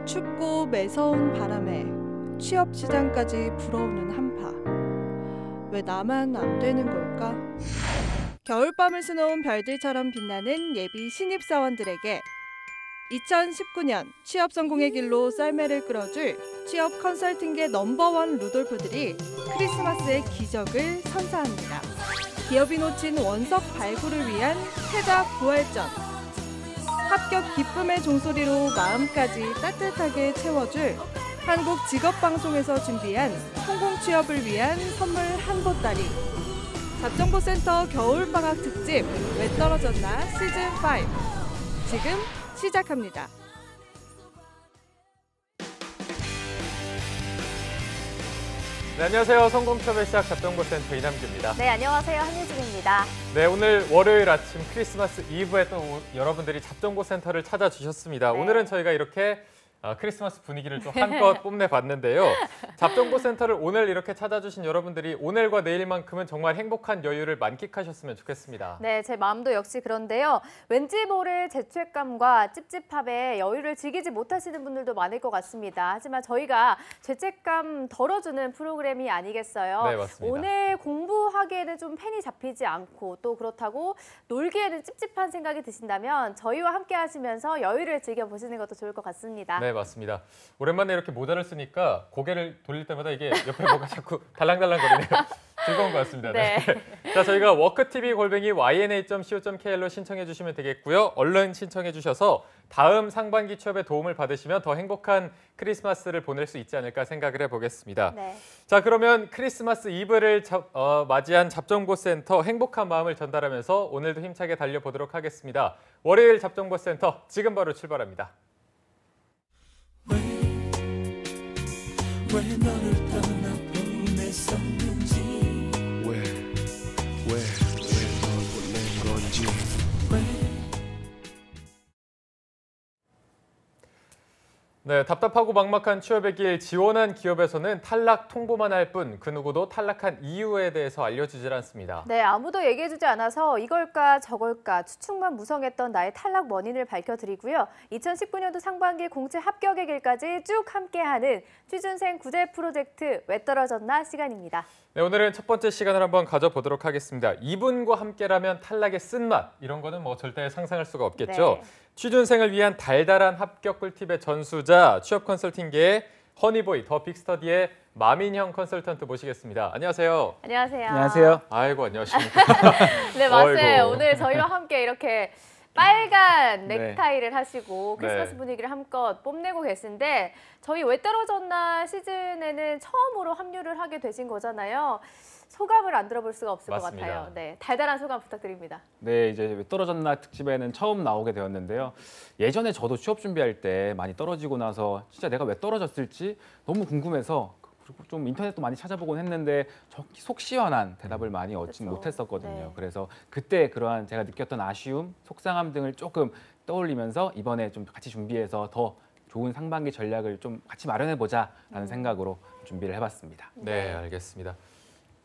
춥고 매서운 바람에 취업 시장까지 불어오는 한파. 왜 나만 안 되는 걸까? 겨울밤을 수놓은 별들처럼 빛나는 예비 신입사원들에게 2019년 취업 성공의 길로 썰매를 끌어줄 취업 컨설팅계 넘버원 루돌프들이 크리스마스의 기적을 선사합니다. 기업이 놓친 원석 발굴을 위한 패자 부활전. 합격 기쁨의 종소리로 마음까지 따뜻하게 채워줄 한국직업방송에서 준비한 성공 취업을 위한 선물 한 보따리. 잡정보센터 겨울방학 특집 왜 떨어졌나 시즌5 지금 시작합니다. 네, 안녕하세요. 성공 취업의 시작 잡정보센터 이남규입니다. 네, 안녕하세요. 한유진입니다. 네, 오늘 월요일 아침 크리스마스 이브에 또 여러분들이 잡정보센터를 찾아주셨습니다. 네. 오늘은 저희가 이렇게 크리스마스 분위기를 좀 한껏 뽐내봤는데요. 잡정보센터를 오늘 이렇게 찾아주신 여러분들이 오늘과 내일만큼은 정말 행복한 여유를 만끽하셨으면 좋겠습니다. 네, 제 마음도 역시 그런데요. 왠지 모를 죄책감과 찝찝함에 여유를 즐기지 못하시는 분들도 많을 것 같습니다. 하지만 저희가 죄책감 덜어주는 프로그램이 아니겠어요. 네, 맞습니다. 오늘 공부하기에는 좀 펜이 잡히지 않고 또 그렇다고 놀기에는 찝찝한 생각이 드신다면 저희와 함께 하시면서 여유를 즐겨보시는 것도 좋을 것 같습니다. 네, 맞습니다. 오랜만에 이렇게 모자를 쓰니까 고개를 돌릴 때마다 이게 옆에 뭐가 자꾸 달랑달랑거리네요. 즐거운 것 같습니다. 네. 자, 저희가 worktv@yna.co.kr로 신청해 주시면 되겠고요. 얼른 신청해 주셔서 다음 상반기 취업에 도움을 받으시면 더 행복한 크리스마스를 보낼 수 있지 않을까 생각을 해보겠습니다. 네. 자, 그러면 크리스마스 이브를 맞이한 잡정보센터 행복한 마음을 전달하면서 오늘도 힘차게 달려보도록 하겠습니다. 월요일 잡정보센터 지금 바로 출발합니다. 왜 너를 떠나보냈었는지 왜 널 보낸 건지 네, 답답하고 막막한 취업의 길 지원한 기업에서는 탈락 통보만 할 뿐 그 누구도 탈락한 이유에 대해서 알려주질 않습니다. 네, 아무도 얘기해주지 않아서 이걸까 저걸까 추측만 무성했던 나의 탈락 원인을 밝혀드리고요. 2019년도 상반기 공채 합격의 길까지 쭉 함께하는 취준생 구제 프로젝트 왜 떨어졌나 시간입니다. 네, 오늘은 첫 번째 시간을 한번 가져보도록 하겠습니다. 이분과 함께라면 탈락의 쓴맛, 이런 거는 뭐 절대 상상할 수가 없겠죠. 네. 취준생을 위한 달달한 합격 꿀팁의 전수자, 취업 컨설팅계의 허니보이, 더 빅스터디의 마민형 컨설턴트 모시겠습니다. 안녕하세요. 안녕하세요. 안녕하세요. 아이고, 안녕하십니까. 네, 맞아요. 아이고. 오늘 저희와 함께 이렇게 빨간 네. 넥타이를 하시고 크리스마스 네. 분위기를 한껏 뽐내고 계신데 저희 왜 떨어졌나 시즌에는 처음으로 합류를 하게 되신 거잖아요. 소감을 안 들어볼 수가 없을 맞습니다. 것 같아요. 네, 달달한 소감 부탁드립니다. 네, 이제 왜 떨어졌나 특집에는 처음 나오게 되었는데요. 예전에 저도 취업 준비할 때 많이 떨어지고 나서 진짜 내가 왜 떨어졌을지 너무 궁금해서 그리고 좀 인터넷도 많이 찾아보곤 했는데 정말 속 시원한 대답을 많이 얻진 그렇죠. 못했었거든요. 네. 그래서 그때 그러한 제가 느꼈던 아쉬움, 속상함 등을 조금 떠올리면서 이번에 좀 같이 준비해서 더 좋은 상반기 전략을 좀 같이 마련해보자라는 생각으로 준비를 해봤습니다. 네, 알겠습니다.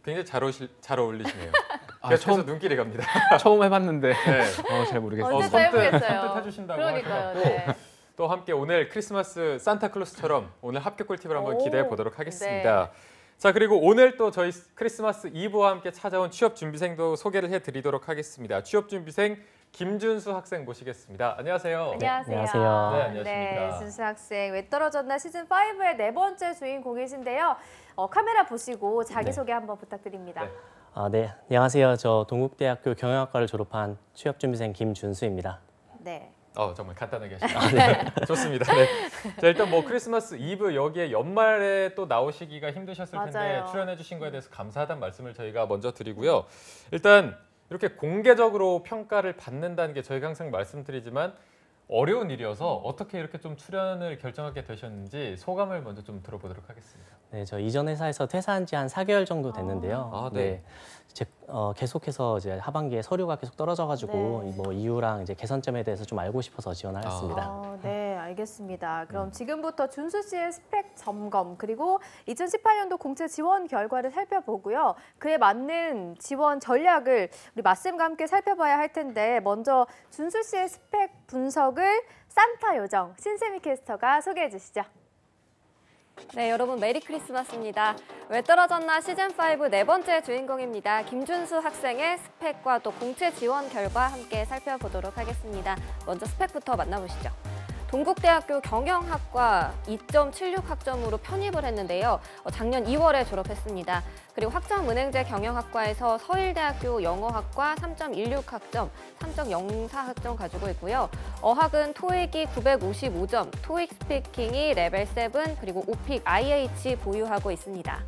굉장히 잘 어울리시네요. 아, 계속해서 눈길이 갑니다. 처음 해봤는데 네. 잘 모르겠어요. 언제 또 해보겠어요. 선뜻 해주신다고 그러니까요. 하셔서 네. 또 함께 오늘 크리스마스 산타클로스처럼 오늘 합격 꿀팁을 한번 오, 기대해 보도록 하겠습니다. 자, 그리고 오늘 또 저희 크리스마스 이브와 함께 찾아온 취업 준비생도 소개를 해드리도록 하겠습니다. 취업 준비생 김준수 학생 모시겠습니다. 안녕하세요. 안녕하세요. 안녕하세요. 네, 안녕하십니까. 준수 학생, 왜 떨어졌나 시즌5의 네 번째 주인공이신데요. 카메라 보시고 자기소개 한번 부탁드립니다. 네. 네, 안녕하세요. 저 동국대학교 경영학과를 졸업한 취업준비생 김준수입니다. 네. 정말 간단하게 하시네요. 네. 좋습니다. 네. 자, 일단 뭐 크리스마스 이브 여기에 연말에 또 나오시기가 힘드셨을 텐데 맞아요. 출연해 주신 거에 대해서 감사하다는 말씀을 저희가 먼저 드리고요. 일단 이렇게 공개적으로 평가를 받는다는 게 저희가 항상 말씀드리지만 어려운 일이어서 어떻게 이렇게 좀 출연을 결정하게 되셨는지 소감을 먼저 좀 들어보도록 하겠습니다. 네, 저 이전 회사에서 퇴사한 지 한 4개월 정도 됐는데요. 네. 계속해서 이제 하반기에 서류가 계속 떨어져가지고 네. 뭐 이유랑 이제 개선점에 대해서 좀 알고 싶어서 지원하였습니다. 네, 알겠습니다. 그럼 지금부터 준수 씨의 스펙 점검 그리고 2018년도 공채 지원 결과를 살펴보고요. 그에 맞는 지원 전략을 우리 맞쌤과 함께 살펴봐야 할 텐데 먼저 준수 씨의 스펙 분석을 산타 요정 신세미 캐스터가 소개해 주시죠. 네, 여러분 메리 크리스마스입니다. 왜 떨어졌나 시즌5 네 번째 주인공입니다. 김준수 학생의 스펙과 또 공채 지원 결과 함께 살펴보도록 하겠습니다. 먼저 스펙부터 만나보시죠. 동국대학교 경영학과 2.76 학점으로 편입을 했는데요. 작년 2월에 졸업했습니다. 그리고 학점은행제 경영학과에서 서일대학교 영어학과 3.16 학점, 3.04 학점 가지고 있고요. 어학은 토익이 955점, 토익 스피킹이 레벨 7, 그리고 오픽 IH 보유하고 있습니다.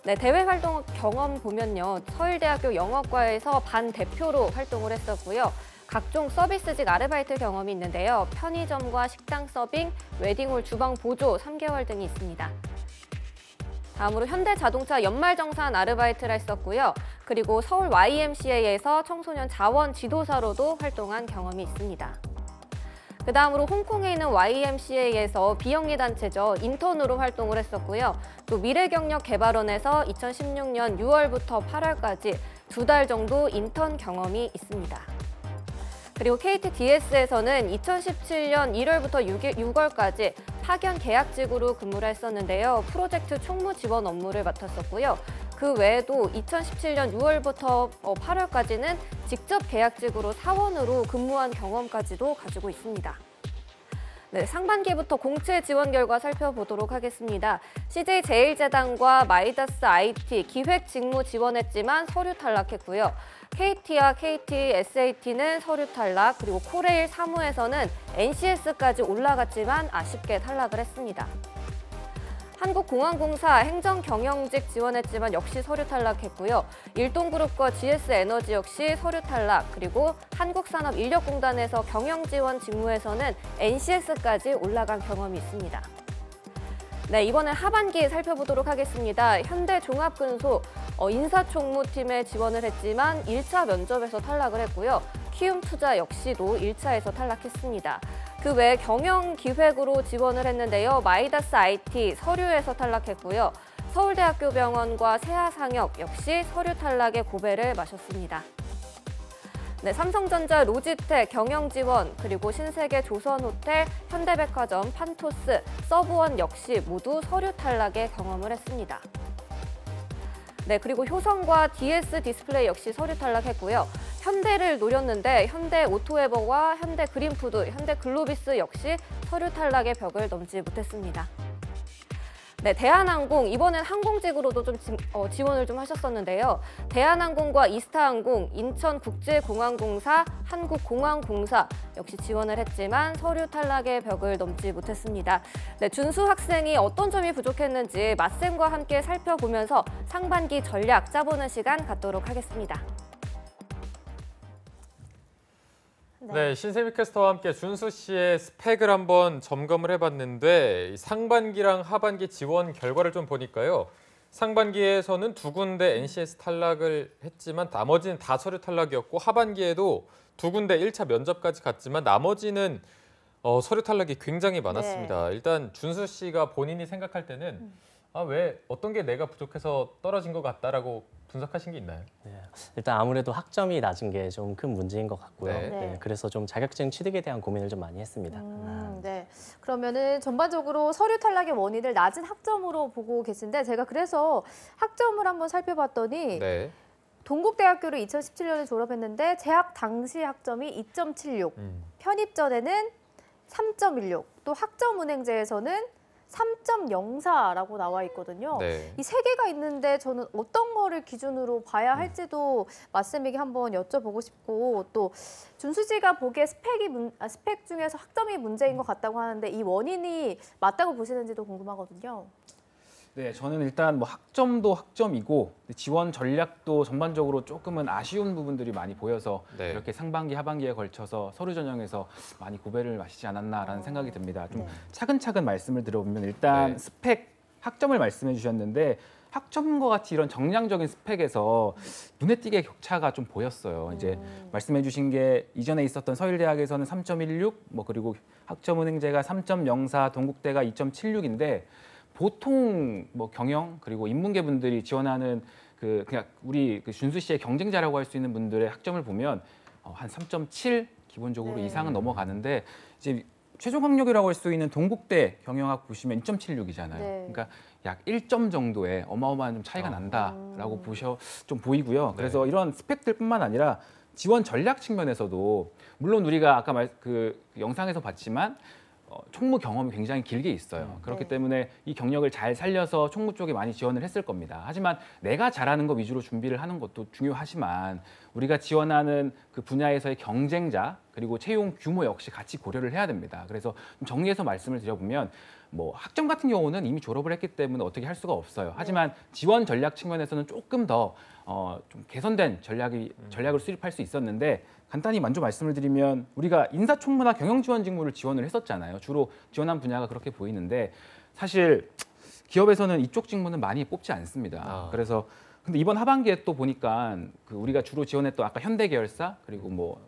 네, 대외 활동 경험 보면요. 서울대학교 영어과에서 반 대표로 활동을 했었고요. 각종 서비스직 아르바이트 경험이 있는데요. 편의점과 식당 서빙, 웨딩홀 주방 보조 3개월 등이 있습니다. 다음으로 현대자동차 연말정산 아르바이트를 했었고요. 그리고 서울 YMCA에서 청소년 자원 지도사로도 활동한 경험이 있습니다. 그 다음으로 홍콩에 있는 YMCA에서 비영리 단체죠. 인턴으로 활동을 했었고요. 또 미래경력개발원에서 2016년 6월부터 8월까지 2달 정도 인턴 경험이 있습니다. 그리고 KTDS에서는 2017년 1월부터 6월까지 파견 계약직으로 근무를 했었는데요. 프로젝트 총무 지원 업무를 맡았었고요. 그 외에도 2017년 6월부터 8월까지는 직접 계약직으로 사원으로 근무한 경험까지도 가지고 있습니다. 네, 상반기부터 공채 지원 결과 살펴보도록 하겠습니다. CJ제일제당과 마이다스 IT 기획 직무 지원했지만 서류 탈락했고요. KT와 KT, SAT는 서류 탈락, 그리고 코레일 사무에서는 NCS까지 올라갔지만 아쉽게 탈락을 했습니다. 한국공항공사 행정경영직 지원했지만 역시 서류 탈락했고요. 일동그룹과 GS에너지 역시 서류 탈락, 그리고 한국산업인력공단에서 경영지원 직무에서는 NCS까지 올라간 경험이 있습니다. 네, 이번엔 하반기 살펴보도록 하겠습니다. 현대종합근소 인사총무팀에 지원을 했지만 1차 면접에서 탈락을 했고요. 키움투자 역시도 1차에서 탈락했습니다. 그 외 경영기획으로 지원을 했는데요. 마이다스 IT 서류에서 탈락했고요. 서울대학교 병원과 세아상역 역시 서류 탈락의 고배를 마셨습니다. 네, 삼성전자, 로지텍, 경영지원, 그리고 신세계, 조선호텔, 현대백화점, 판토스, 서브원 역시 모두 서류 탈락의 경험을 했습니다. 네, 그리고 효성과 DS 디스플레이 역시 서류 탈락했고요. 현대를 노렸는데 현대오토에버와 현대그린푸드, 현대글로비스 역시 서류 탈락의 벽을 넘지 못했습니다. 네, 대한항공 이번엔 항공직으로도 좀 지원을 좀 하셨었는데요. 대한항공과 이스타항공, 인천국제공항공사, 한국공항공사 역시 지원을 했지만 서류 탈락의 벽을 넘지 못했습니다. 네, 준수 학생이 어떤 점이 부족했는지 맞쌤과 함께 살펴보면서 상반기 전략 짜보는 시간 갖도록 하겠습니다. 네, 신세미 캐스터와 함께 준수 씨의 스펙을 한번 점검을 해봤는데 상반기랑 하반기 지원 결과를 좀 보니까요. 상반기에서는 2군데 NCS 탈락을 했지만 나머지는 다 서류 탈락이었고 하반기에도 2군데 1차 면접까지 갔지만 나머지는 서류 탈락이 굉장히 많았습니다. 네. 일단 준수 씨가 본인이 생각할 때는 왜 어떤 게 내가 부족해서 떨어진 것 같다라고 분석하신 게 있나요? 네, 일단 아무래도 학점이 낮은 게 좀 큰 문제인 것 같고요. 네. 네, 그래서 좀 자격증 취득에 대한 고민을 좀 많이 했습니다. 네. 그러면은 전반적으로 서류 탈락의 원인을 낮은 학점으로 보고 계신데 제가 그래서 학점을 한번 살펴봤더니 네. 동국대학교를 2017년에 졸업했는데 재학 당시 학점이 2.76, 편입 전에는 3.16, 또 학점은행제에서는 3.04라고 나와 있거든요. 네. 이 세 개가 있는데 저는 어떤 거를 기준으로 봐야 할지도 맞쌤에게 한번 여쭤보고 싶고 또 준수 씨가 보기에 스펙 중에서 학점이 문제인 것 같다고 하는데 이 원인이 맞다고 보시는지도 궁금하거든요. 네, 저는 일단 뭐 학점도 학점이고 지원 전략도 전반적으로 조금은 아쉬운 부분들이 많이 보여서 네. 이렇게 상반기, 하반기에 걸쳐서 서류 전형에서 많이 고배를 마시지 않았나라는 생각이 듭니다. 좀 차근차근 말씀을 드려보면 일단 네. 스펙 학점을 말씀해 주셨는데 학점과 같이 이런 정량적인 스펙에서 눈에 띄게 격차가 좀 보였어요. 이제 말씀해주신 게 이전에 있었던 서울대학에서는 3.16, 뭐 그리고 학점은행제가 3.04, 동국대가 2.76인데 보통 뭐 경영 그리고 인문계 분들이 지원하는 그냥 우리 그 준수 씨의 경쟁자라고 할 수 있는 분들의 학점을 보면 한 3.7 기본적으로 네. 이상은 넘어가는데 이제 최종 학력이라고 할 수 있는 동국대 경영학 보시면 2.76이잖아요. 네. 그러니까 약 1점 정도의 어마어마한 좀 차이가 난다라고 좀 보이고요. 그래서 이런 스펙들뿐만 아니라 지원 전략 측면에서도 물론 우리가 아까 그 영상에서 봤지만 총무 경험이 굉장히 길게 있어요. 그렇기 네. 때문에 이 경력을 잘 살려서 총무 쪽에 많이 지원을 했을 겁니다. 하지만 내가 잘하는 거 위주로 준비를 하는 것도 중요하지만 우리가 지원하는 그 분야에서의 경쟁자 그리고 채용 규모 역시 같이 고려를 해야 됩니다. 그래서 좀 정리해서 말씀을 드려보면 뭐 학점 같은 경우는 이미 졸업을 했기 때문에 어떻게 할 수가 없어요. 하지만 지원 전략 측면에서는 조금 더 좀 개선된 전략을 수립할 수 있었는데 간단히 먼저 말씀을 드리면 우리가 인사총무나 경영지원 직무를 지원을 했었잖아요. 주로 지원한 분야가 그렇게 보이는데 사실 기업에서는 이쪽 직무는 많이 뽑지 않습니다. 그래서 근데 이번 하반기에 또 보니까 그 우리가 주로 지원했던 아까 현대계열사 그리고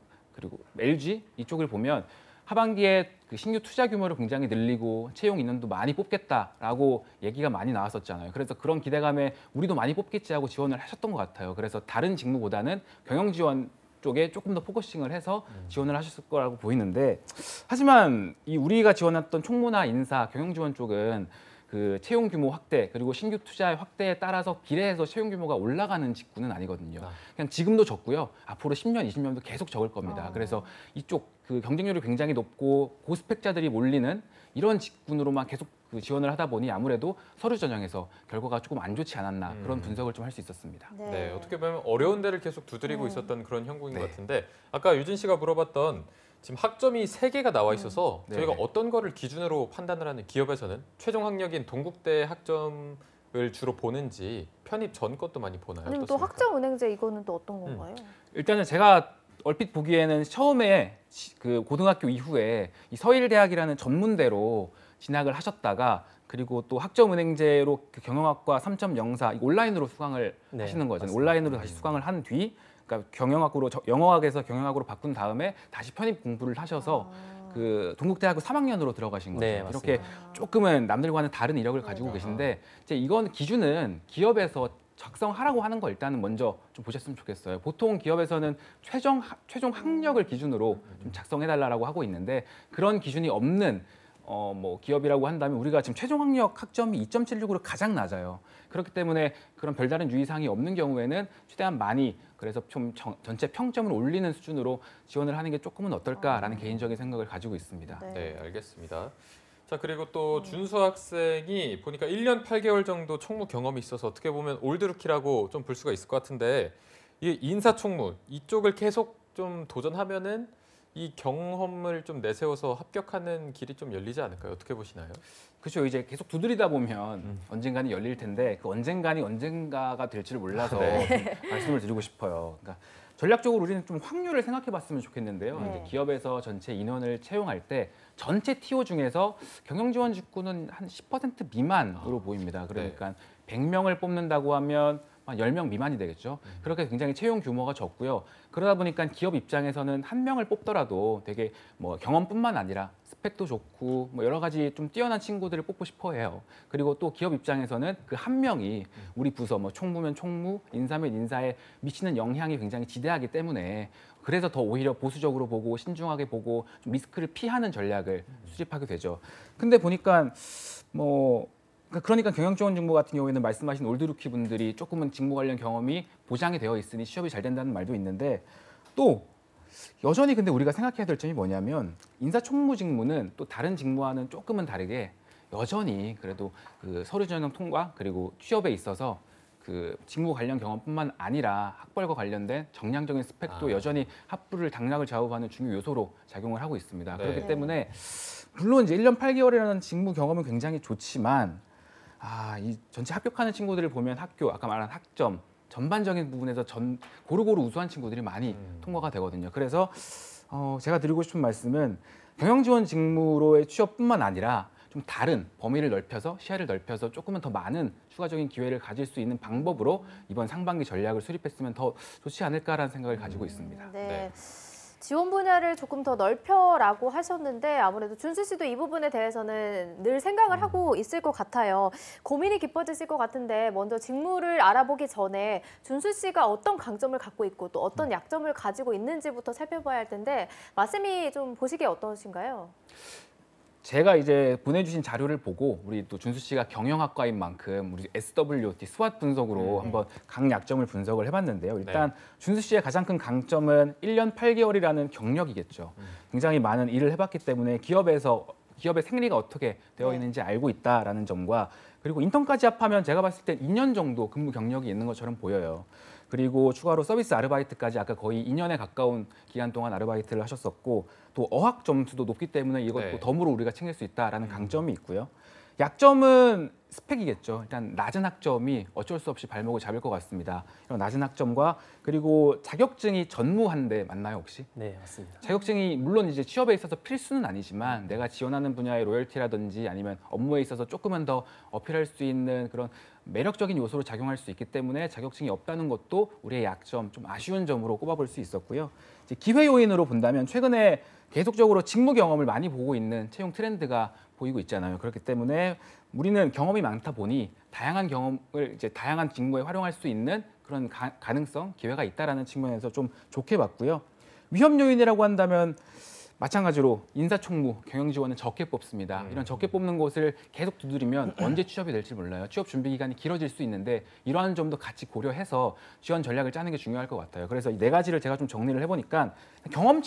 LG 이쪽을 보면 하반기에 그 신규 투자 규모를 굉장히 늘리고 채용 인원도 많이 뽑겠다라고 얘기가 많이 나왔었잖아요. 그래서 그런 기대감에 우리도 많이 뽑겠지 하고 지원을 하셨던 것 같아요. 그래서 다른 직무보다는 경영 지원 쪽에 조금 더 포커싱을 해서 지원을 하셨을 거라고 보이는데 하지만 이 우리가 지원했던 총무나 인사, 경영 지원 쪽은 그 채용 규모 확대 그리고 신규 투자 확대에 따라서 비례해서 채용 규모가 올라가는 직군은 아니거든요. 그냥 지금도 적고요. 앞으로 10년, 20년도 계속 적을 겁니다. 그래서 이쪽 그 경쟁률이 굉장히 높고 고스펙자들이 몰리는 이런 직군으로만 계속 그 지원을 하다 보니 아무래도 서류 전형에서 결과가 조금 안 좋지 않았나 그런 분석을 좀 할 수 있었습니다. 네, 어떻게 보면 어려운 데를 계속 두드리고 있었던 그런 형국인 것 네. 같은데 아까 유진 씨가 물어봤던 지금 학점이 3개가 나와 있어서 네. 저희가 어떤 거를 기준으로 판단을 하는 기업에서는 최종 학력인 동국대 학점을 주로 보는지 편입 전 것도 많이 보나요? 아니면 또 어떻습니까? 학점은행제 이거는 또 어떤 건가요? 일단은 제가 얼핏 보기에는 처음에 그 고등학교 이후에 이 서일대학이라는 전문대로 진학을 하셨다가 그리고 또 학점은행제로 그 경영학과 3.04 온라인으로 수강을 네, 하시는 거죠. 맞습니다. 온라인으로 다시 수강을 한 뒤, 그러니까 경영학으로 영어학에서 경영학으로 바꾼 다음에 다시 편입 공부를 하셔서 그 동국대학교 3학년으로 들어가신 거죠. 네, 이렇게 맞습니다. 조금은 남들과는 다른 이력을 가지고 계신데 이제 이건 기준은 기업에서 작성하라고 하는 거 일단은 먼저 좀 보셨으면 좋겠어요. 보통 기업에서는 최종 학력을 기준으로 좀 작성해달라고 하고 있는데 그런 기준이 없는 뭐 기업이라고 한다면 우리가 지금 최종 학력 학점이 2.76으로 가장 낮아요. 그렇기 때문에 그런 별다른 유의사항이 없는 경우에는 최대한 많이 그래서 좀 전체 평점을 올리는 수준으로 지원을 하는 게 조금은 어떨까라는 개인적인 생각을 가지고 있습니다. 네, 알겠습니다. 자, 그리고 또 준수 학생이 보니까 1년 8개월 정도 총무 경험이 있어서 어떻게 보면 올드루키라고 좀 볼 수가 있을 것 같은데 이 인사총무 이쪽을 계속 좀 도전하면은 이 경험을 좀 내세워서 합격하는 길이 좀 열리지 않을까요? 어떻게 보시나요? 그렇죠. 이제 계속 두드리다 보면 언젠가는 열릴 텐데 그 언젠가가 될지를 몰라서 말씀을 드리고 싶어요. 그러니까 전략적으로 우리는 좀 확률을 생각해봤으면 좋겠는데요. 네. 이제 기업에서 전체 인원을 채용할 때 전체 TO 중에서 경영지원 직군은 한 10% 미만으로 보입니다. 그러니까 100명을 뽑는다고 하면 한 10명 미만이 되겠죠. 그렇게 굉장히 채용 규모가 적고요. 그러다 보니까 기업 입장에서는 한 명을 뽑더라도 되게 뭐 경험뿐만 아니라 스펙도 좋고 뭐 여러 가지 좀 뛰어난 친구들을 뽑고 싶어 해요. 그리고 또 기업 입장에서는 그 한 명이 우리 부서 뭐 총무면 총무, 인사면 인사에 미치는 영향이 굉장히 지대하기 때문에 그래서 더 오히려 보수적으로 보고 신중하게 보고 좀 리스크를 피하는 전략을 수립하게 되죠. 근데 보니까 그러니까 경영지원 직무 같은 경우에는 말씀하신 올드루키 분들이 조금은 직무 관련 경험이 보장이 되어 있으니 취업이 잘 된다는 말도 있는데 또 여전히 근데 우리가 생각해야 될 점이 뭐냐면 인사총무 직무는 또 다른 직무와는 조금은 다르게 여전히 그래도 그 서류 전형 통과 그리고 취업에 있어서 그 직무 관련 경험뿐만 아니라 학벌과 관련된 정량적인 스펙도 여전히 합부를 당락을 좌우하는 중요 요소로 작용을 하고 있습니다. 네. 그렇기 때문에 물론 이제 1년 8개월이라는 직무 경험은 굉장히 좋지만 이 전체 합격하는 친구들을 보면 학교 아까 말한 학점 전반적인 부분에서 고루고루 우수한 친구들이 많이 통과가 되거든요. 그래서 제가 드리고 싶은 말씀은 경영지원 직무로의 취업뿐만 아니라 좀 다른 범위를 넓혀서 시야를 넓혀서 조금은 더 많은 추가적인 기회를 가질 수 있는 방법으로 이번 상반기 전략을 수립했으면 더 좋지 않을까라는 생각을 가지고 있습니다. 네. 네. 지원 분야를 조금 더 넓혀라고 하셨는데 아무래도 준수 씨도 이 부분에 대해서는 늘 생각을 하고 있을 것 같아요. 고민이 깊어지실 것 같은데 먼저 직무를 알아보기 전에 준수 씨가 어떤 강점을 갖고 있고 또 어떤 약점을 가지고 있는지부터 살펴봐야 할 텐데 말씀이 좀 보시기에 어떠신가요? 제가 이제 보내주신 자료를 보고 우리 또 준수 씨가 경영학과인 만큼 우리 SWOT, 스왓 분석으로 한번 각 약점을 분석을 해봤는데요. 일단 준수 씨의 가장 큰 강점은 1년 8개월이라는 경력이겠죠. 굉장히 많은 일을 해봤기 때문에 기업의 생리가 어떻게 되어 있는지 알고 있다라는 점과 그리고 인턴까지 합하면 제가 봤을 때 2년 정도 근무 경력이 있는 것처럼 보여요. 그리고 추가로 서비스 아르바이트까지 아까 거의 2년에 가까운 기간 동안 아르바이트를 하셨었고 또 어학 점수도 높기 때문에 이것도 네. 덤으로 우리가 챙길 수 있다라는 강점이 있고요. 약점은 스펙이겠죠. 일단 낮은 학점이 어쩔 수 없이 발목을 잡을 것 같습니다. 이런 낮은 학점과 그리고 자격증이 전무한데 맞나요 혹시? 네, 맞습니다. 자격증이 물론 이제 취업에 있어서 필수는 아니지만 내가 지원하는 분야의 로열티라든지 아니면 업무에 있어서 조금은 더 어필할 수 있는 그런 매력적인 요소로 작용할 수 있기 때문에 자격증이 없다는 것도 우리의 약점, 좀 아쉬운 점으로 꼽아볼 수 있었고요. 이제 기회 요인으로 본다면 최근에 계속적으로 직무 경험을 많이 보고 있는 채용 트렌드가 보이고 있잖아요. 그렇기 때문에 우리는 경험이 많다 보니 다양한 경험을 이제 다양한 직무에 활용할 수 있는 그런 가능성, 기회가 있다라는 측면에서 좀 좋게 봤고요. 위험 요인이라고 한다면 마찬가지로 인사총무, 경영지원은 적게 뽑습니다. 이런 적게 뽑는 곳을 계속 두드리면 언제 취업이 될지 몰라요. 취업 준비 기간이 길어질 수 있는데 이러한 점도 같이 고려해서 지원 전략을 짜는 게 중요할 것 같아요. 그래서 이 네 가지를 제가 좀 정리를 해보니까 경험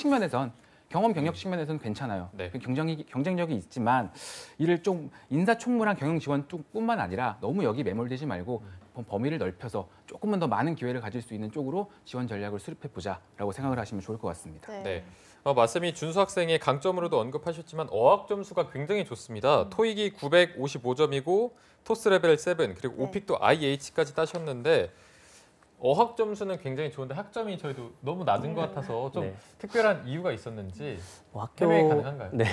경력 측면에서는 괜찮아요. 네. 경쟁력이 있지만 이를 좀 인사총무랑 경영지원뿐만 아니라 너무 여기 매몰되지 말고 범위를 넓혀서 조금은 더 많은 기회를 가질 수 있는 쪽으로 지원 전략을 수립해보자라고 생각을 하시면 좋을 것 같습니다. 네. 말씀이 준수 학생의 강점으로도 언급하셨지만 어학 점수가 굉장히 좋습니다. 토익이 955점이고 토스 레벨 7 그리고 오픽도 IH까지 따셨는데 어학 점수는 굉장히 좋은데 학점이 저희도 너무 낮은 것 같아서 좀 네. 특별한 이유가 있었는지 뭐 해명이 가능한가요? 네,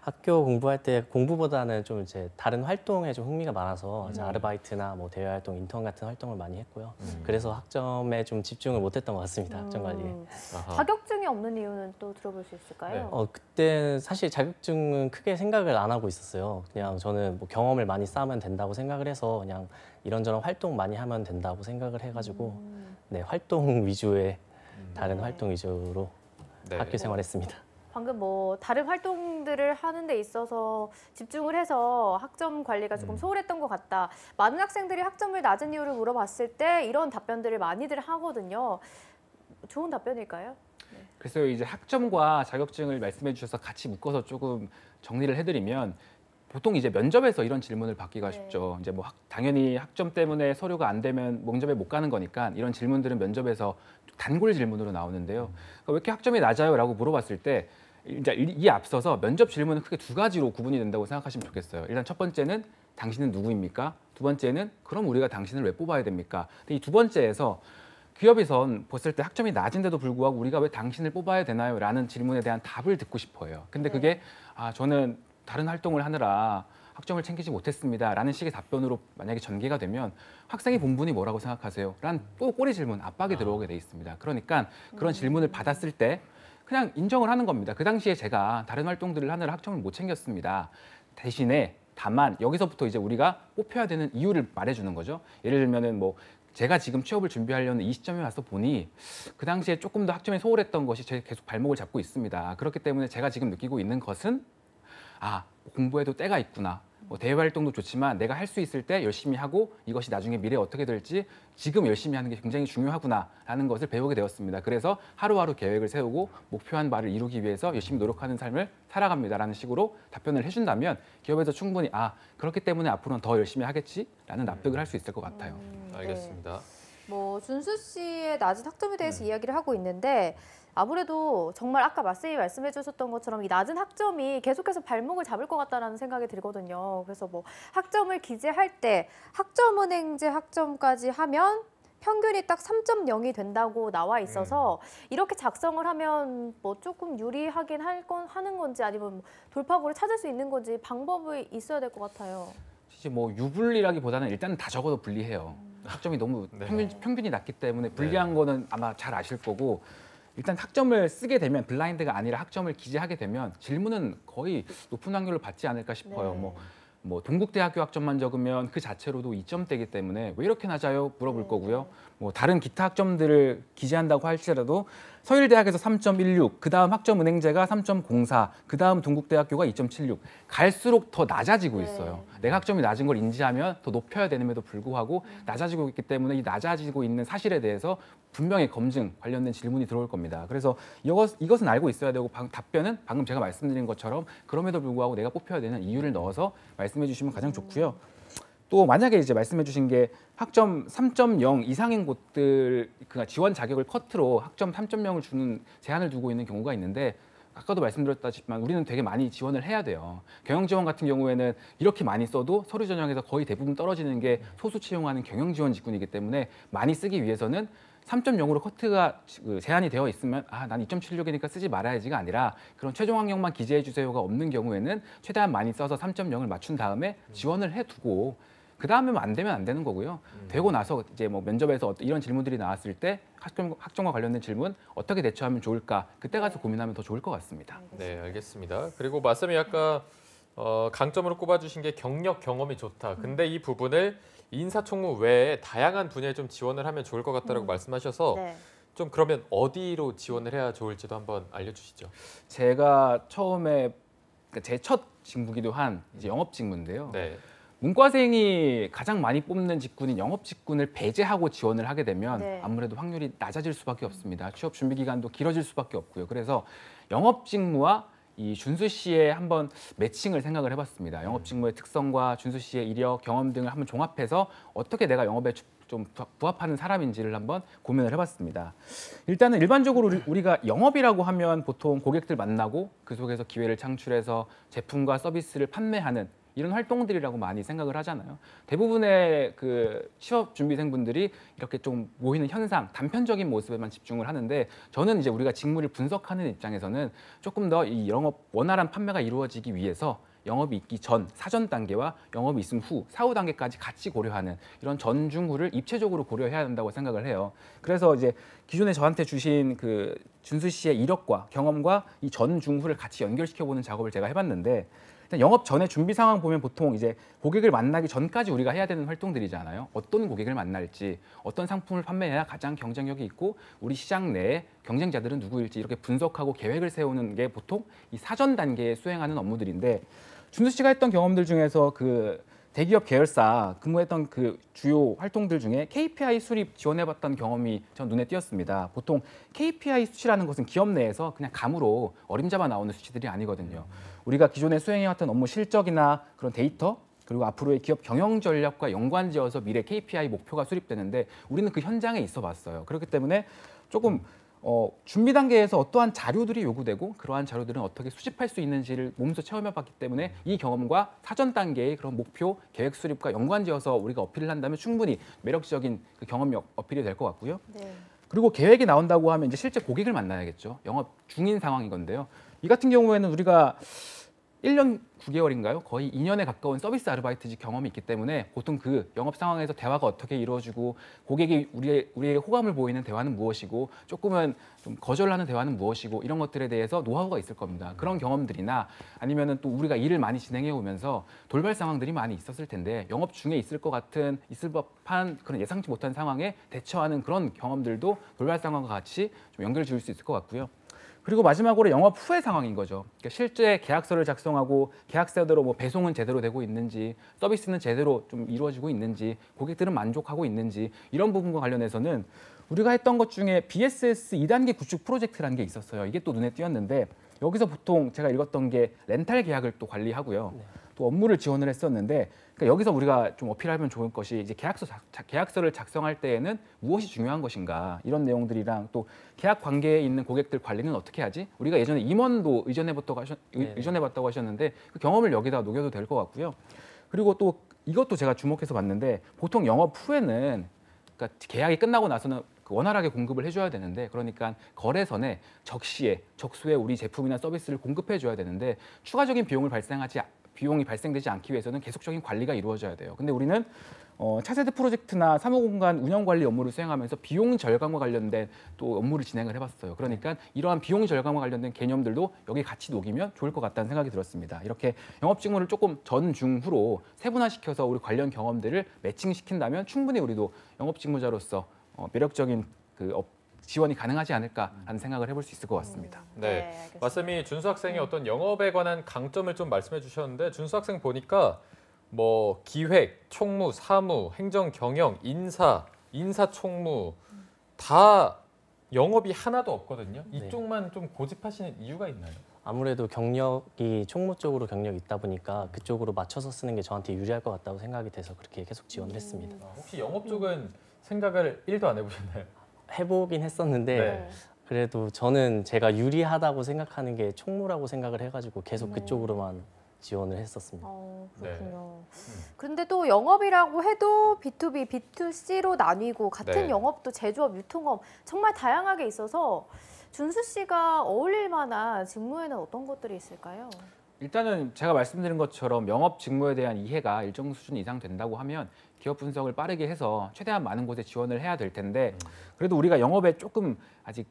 학교 공부할 때 공부보다는 좀 이제 다른 활동에 좀 흥미가 많아서 이제 아르바이트나 뭐 대외 활동, 인턴 같은 활동을 많이 했고요. 그래서 학점에 좀 집중을 못했던 것 같습니다. 학점 관리에. 아하. 자격증이 없는 이유는 또 들어볼 수 있을까요? 그때 사실 자격증은 크게 생각을 안 하고 있었어요. 그냥 저는 뭐 경험을 많이 쌓으면 된다고 생각을 해서 그냥 이런저런 활동 많이 하면 된다고 생각을 해가지고 네, 활동 위주의 다른 활동 위주로 네. 학교 생활했습니다. 방금 뭐 다른 활동들을 하는 데 있어서 집중을 해서 학점 관리가 조금 소홀했던 것 같다. 많은 학생들이 학점을 낮은 이유를 물어봤을 때 이런 답변들을 많이들 하거든요. 좋은 답변일까요? 그래서 이제 학점과 자격증을 말씀해 주셔서 같이 묶어서 조금 정리를 해드리면 보통 이제 면접에서 이런 질문을 받기가 쉽죠. 이제 뭐 당연히 학점 때문에 서류가 안 되면 면접에 못 가는 거니까 이런 질문들은 면접에서 단골 질문으로 나오는데요. 그러니까 왜 이렇게 학점이 낮아요?라고 물어봤을 때 이제 이 앞서서 면접 질문은 크게 두 가지로 구분이 된다고 생각하시면 좋겠어요. 일단 첫 번째는 당신은 누구입니까? 두 번째는 그럼 우리가 당신을 왜 뽑아야 됩니까? 근데 이 두 번째에서 기업에선 봤을 때 학점이 낮은데도 불구하고 우리가 왜 당신을 뽑아야 되나요? 라는 질문에 대한 답을 듣고 싶어요. 근데 그게 저는 다른 활동을 하느라 학점을 챙기지 못했습니다. 라는 식의 답변으로 만약에 전개가 되면 학생의 본분이 뭐라고 생각하세요? 라는 또 꼬리 질문, 압박이 들어오게 돼 있습니다. 그러니까 그런 질문을 받았을 때 그냥 인정을 하는 겁니다. 그 당시에 제가 다른 활동들을 하느라 학점을 못 챙겼습니다. 대신에 다만 여기서부터 이제 우리가 뽑혀야 되는 이유를 말해주는 거죠. 예를 들면은 뭐 제가 지금 취업을 준비하려는 이 시점에 와서 보니 그 당시에 조금 더 학점이 소홀했던 것이 제 계속 발목을 잡고 있습니다. 그렇기 때문에 제가 지금 느끼고 있는 것은 공부에도 때가 있구나. 뭐 대외 활동도 좋지만 내가 할 수 있을 때 열심히 하고 이것이 나중에 미래에 어떻게 될지 지금 열심히 하는 게 굉장히 중요하구나라는 것을 배우게 되었습니다. 그래서 하루하루 계획을 세우고 목표한 바를 이루기 위해서 열심히 노력하는 삶을 살아갑니다라는 식으로 답변을 해준다면 기업에서 충분히 그렇기 때문에 앞으로는 더 열심히 하겠지라는 납득을 할 수 있을 것 같아요. 알겠습니다. 뭐 준수 씨의 낮은 학점에 대해서 이야기를 하고 있는데 아무래도 정말 아까 말씀해 주셨던 것처럼 이 낮은 학점이 계속해서 발목을 잡을 것 같다는 생각이 들거든요. 그래서 뭐 학점을 기재할 때 학점은행제 학점까지 하면 평균이 딱 3.0이 된다고 나와 있어서 이렇게 작성을 하면 뭐 조금 유리하긴 하는 건지 아니면 뭐 돌파구를 찾을 수 있는 건지 방법이 있어야 될 것 같아요. 사실 뭐 유불리라기보다는 일단 다 적어도 불리해요. 학점이 너무 네. 평균이 낮기 때문에 불리한 거는 아마 잘 아실 거고 일단 학점을 쓰게 되면 블라인드가 아니라 학점을 기재하게 되면 질문은 거의 높은 확률을 받지 않을까 싶어요. 네. 뭐 동국대학교 학점만 적으면 그 자체로도 2점대이기 때문에 왜 이렇게 낮아요? 물어볼 네. 거고요. 뭐 다른 기타 학점들을 기재한다고 할지라도 서울대학에서 3.16, 그다음 학점은행제가 3.04, 그다음 동국대학교가 2.76 갈수록 더 낮아지고 있어요. 내가 학점이 낮은 걸 인지하면 더 높여야 되는데도 불구하고 낮아지고 있기 때문에 이 낮아지고 있는 사실에 대해서 분명히 검증 관련된 질문이 들어올 겁니다. 그래서 이것은 알고 있어야 되고 답변은 방금 제가 말씀드린 것처럼 그럼에도 불구하고 내가 뽑혀야 되는 이유를 넣어서 말씀해 주시면 가장 좋고요. 또 만약에 이제 말씀해 주신 게 학점 3.0 이상인 곳들 그 지원 자격을 커트로 학점 3.0을 주는 제한을 두고 있는 경우가 있는데 아까도 말씀드렸다시피 우리는 되게 많이 지원을 해야 돼요. 경영 지원 같은 경우에는 이렇게 많이 써도 서류 전형에서 거의 대부분 떨어지는 게 소수 채용하는 경영 지원 직군이기 때문에 많이 쓰기 위해서는 3.0으로 커트가 제한이 되어 있으면 난 2.76이니까 쓰지 말아야지가 아니라 그런 최종 학력만 기재해 주세요가 없는 경우에는 최대한 많이 써서 3.0을 맞춘 다음에 지원을 해두고 그 다음에 안 되면 안 되는 거고요. 되고 나서 이제 뭐 면접에서 이런 질문들이 나왔을 때 학점과 관련된 질문 어떻게 대처하면 좋을까 그때 가서 고민하면 더 좋을 것 같습니다. 네, 알겠습니다. 그리고 말씀이 아까 강점으로 꼽아주신 게 경력 경험이 좋다. 근데 이 부분을 인사총무 외에 다양한 분야에 좀 지원을 하면 좋을 것 같다라고 말씀하셔서 네. 좀 그러면 어디로 지원을 해야 좋을지도 한번 알려주시죠. 제가 처음에 제 첫 직무기도 한 이제 영업 직무인데요. 네. 문과생이 가장 많이 뽑는 직군인 영업 직군을 배제하고 지원을 하게 되면 네. 아무래도 확률이 낮아질 수밖에 없습니다. 취업 준비 기간도 길어질 수밖에 없고요. 그래서 영업 직무와 이 준수 씨의 한번 매칭을 생각을 해봤습니다. 영업 직무의 특성과 준수 씨의 이력, 경험 등을 한번 종합해서 어떻게 내가 영업에 좀 부합하는 사람인지를 한번 고민을 해봤습니다. 일단은 일반적으로 우리가 영업이라고 하면 보통 고객들 만나고 그 속에서 기회를 창출해서 제품과 서비스를 판매하는 이런 활동들이라고 많이 생각을 하잖아요. 대부분의 그 취업 준비생분들이 이렇게 좀 모이는 현상, 단편적인 모습에만 집중을 하는데 저는 이제 우리가 직무를 분석하는 입장에서는 조금 더 이 영업 원활한 판매가 이루어지기 위해서 영업이 있기 전 사전 단계와 영업이 있은 후 사후 단계까지 같이 고려하는 이런 전중후를 입체적으로 고려해야 한다고 생각을 해요. 그래서 이제 기존에 저한테 주신 그 준수 씨의 이력과 경험과 이 전중후를 같이 연결시켜 보는 작업을 제가 해봤는데 일단 영업 전에 준비 상황 보면 보통 이제 고객을 만나기 전까지 우리가 해야 되는 활동들이잖아요. 어떤 고객을 만날지, 어떤 상품을 판매해야 가장 경쟁력이 있고 우리 시장 내에 경쟁자들은 누구일지 이렇게 분석하고 계획을 세우는 게 보통 이 사전 단계에 수행하는 업무들인데 준수 씨가 했던 경험들 중에서 그 대기업 계열사 근무했던 그 주요 활동들 중에 KPI 수립 지원해봤던 경험이 전 눈에 띄었습니다. 보통 KPI 수치라는 것은 기업 내에서 그냥 감으로 어림잡아 나오는 수치들이 아니거든요. 우리가 기존에 수행해왔던 업무 실적이나 그런 데이터 그리고 앞으로의 기업 경영 전략과 연관지어서 미래 KPI 목표가 수립되는데 우리는 그 현장에 있어 봤어요. 그렇기 때문에 조금 준비 단계에서 어떠한 자료들이 요구되고 그러한 자료들은 어떻게 수집할 수 있는지를 몸소 체험해봤기 때문에 이 경험과 사전 단계의 그런 목표, 계획 수립과 연관지어서 우리가 어필을 한다면 충분히 매력적인 그 경험력 어필이 될 것 같고요. 네. 그리고 계획이 나온다고 하면 이제 실제 고객을 만나야겠죠. 영업 중인 상황인 건데요. 이 같은 경우에는 우리가 1년 9개월인가요? 거의 2년에 가까운 서비스 아르바이트직 경험이 있기 때문에 보통 그 영업 상황에서 대화가 어떻게 이루어지고 고객이 우리에게 호감을 보이는 대화는 무엇이고 조금은 좀 거절하는 대화는 무엇이고 이런 것들에 대해서 노하우가 있을 겁니다. 그런 경험들이나 아니면은 또 우리가 일을 많이 진행해 오면서 돌발 상황들이 많이 있었을 텐데 영업 중에 있을 법한 그런 예상치 못한 상황에 대처하는 그런 경험들도 돌발 상황과 같이 좀 연결 지을 수 있을 것 같고요. 그리고 마지막으로 영업 후의 상황인 거죠. 그러니까 실제 계약서를 작성하고 계약서대로 뭐 배송은 제대로 되고 있는지, 서비스는 제대로 좀 이루어지고 있는지, 고객들은 만족하고 있는지 이런 부분과 관련해서는 우리가 했던 것 중에 BSS 2단계 구축 프로젝트라는 게 있었어요. 이게 또 눈에 띄었는데 여기서 보통 제가 읽었던 게 렌탈 계약을 또 관리하고요. 또 업무를 지원을 했었는데 그러니까 여기서 우리가 좀 어필하면 좋은 것이 이제 계약서를 작성할 때에는 무엇이 중요한 것인가 이런 내용들이랑 또 계약 관계에 있는 고객들 관리는 어떻게 하지? 우리가 예전에 임원도 의존해봤다고 하셨는데 그 경험을 여기다 녹여도 될 것 같고요. 그리고 또 이것도 제가 주목해서 봤는데 보통 영업 후에는 그러니까 계약이 끝나고 나서는 원활하게 공급을 해줘야 되는데 그러니까 거래선에 적시에 적소에 우리 제품이나 서비스를 공급해줘야 되는데 추가적인 비용이 발생되지 않기 위해서는 계속적인 관리가 이루어져야 돼요. 근데 우리는 차세대 프로젝트나 사무공간 운영 관리 업무를 수행하면서 비용 절감과 관련된 또 업무를 진행을 해봤어요. 그러니까 이러한 비용 절감과 관련된 개념들도 여기 같이 녹이면 좋을 것 같다는 생각이 들었습니다. 이렇게 영업 직무를 조금 전, 중, 후로 세분화시켜서 우리 관련 경험들을 매칭시킨다면 충분히 우리도 영업 직무자로서 매력적인 지원이 가능하지 않을까라는 생각을 해볼 수 있을 것 같습니다. 네, 알겠습니다. 말씀이 준수 학생의 어떤 영업에 관한 강점을 좀 말씀해 주셨는데 준수 학생 보니까 뭐 기획, 총무, 사무, 행정, 경영, 인사 총무 다 영업이 하나도 없거든요. 네. 이쪽만 좀 고집하시는 이유가 있나요? 아무래도 경력이 총무 쪽으로 경력이 있다 보니까 그쪽으로 맞춰서 쓰는 게 저한테 유리할 것 같다고 생각이 돼서 그렇게 계속 지원을 했습니다. 혹시 영업 쪽은 생각을 1도 안 해보셨나요? 해보긴 했었는데 네. 그래도 저는 제가 유리하다고 생각하는 게 총무라고 생각을 해가지고 계속 그쪽으로만 지원을 했었습니다. 그렇군요. 근데 또 영업이라고 해도 B2B, B2C로 나뉘고 같은 네. 영업도 제조업, 유통업 정말 다양하게 있어서 준수 씨가 어울릴 만한 직무에는 어떤 것들이 있을까요? 일단은 제가 말씀드린 것처럼 영업 직무에 대한 이해가 일정 수준 이상 된다고 하면 기업 분석을 빠르게 해서 최대한 많은 곳에 지원을 해야 될 텐데 그래도 우리가 영업에 조금 아직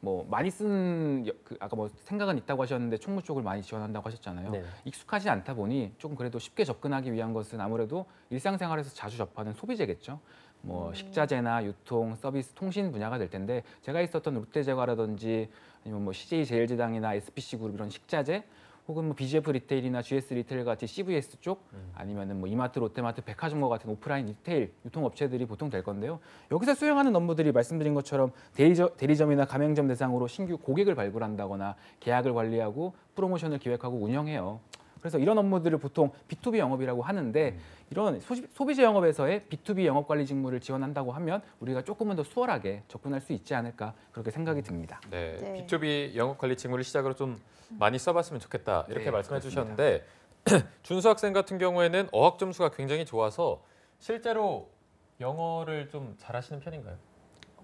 뭐 많이 쓴 아까 뭐 생각은 있다고 하셨는데 총무 쪽을 많이 지원한다고 하셨잖아요. 네. 익숙하지 않다 보니 조금 그래도 쉽게 접근하기 위한 것은 아무래도 일상생활에서 자주 접하는 소비재겠죠. 뭐 식자재나 유통, 서비스, 통신 분야가 될 텐데 제가 있었던 롯데제과라든지 아니면 뭐 CJ 제일제당이나 SPC그룹 이런 식자재 혹은 뭐 BGF 리테일이나 GS 리테일 같이 CVS 쪽 아니면은 뭐 이마트, 롯데마트, 백화점과 같은 오프라인 리테일 유통업체들이 보통 될 건데요. 여기서 수행하는 업무들이 말씀드린 것처럼 대리점이나 가맹점 대상으로 신규 고객을 발굴한다거나 계약을 관리하고 프로모션을 기획하고 운영해요. 그래서 이런 업무들을 보통 B2B 영업이라고 하는데 이런 소비재 영업에서의 B2B 영업 관리 직무를 지원한다고 하면 우리가 조금은 더 수월하게 접근할 수 있지 않을까 그렇게 생각이 듭니다. 네, 네. B2B 영업 관리 직무를 시작으로 좀 많이 써봤으면 좋겠다 이렇게 네, 말씀해 그렇습니다. 주셨는데 준수 학생 같은 경우에는 어학 점수가 굉장히 좋아서 실제로 영어를 좀 잘하시는 편인가요?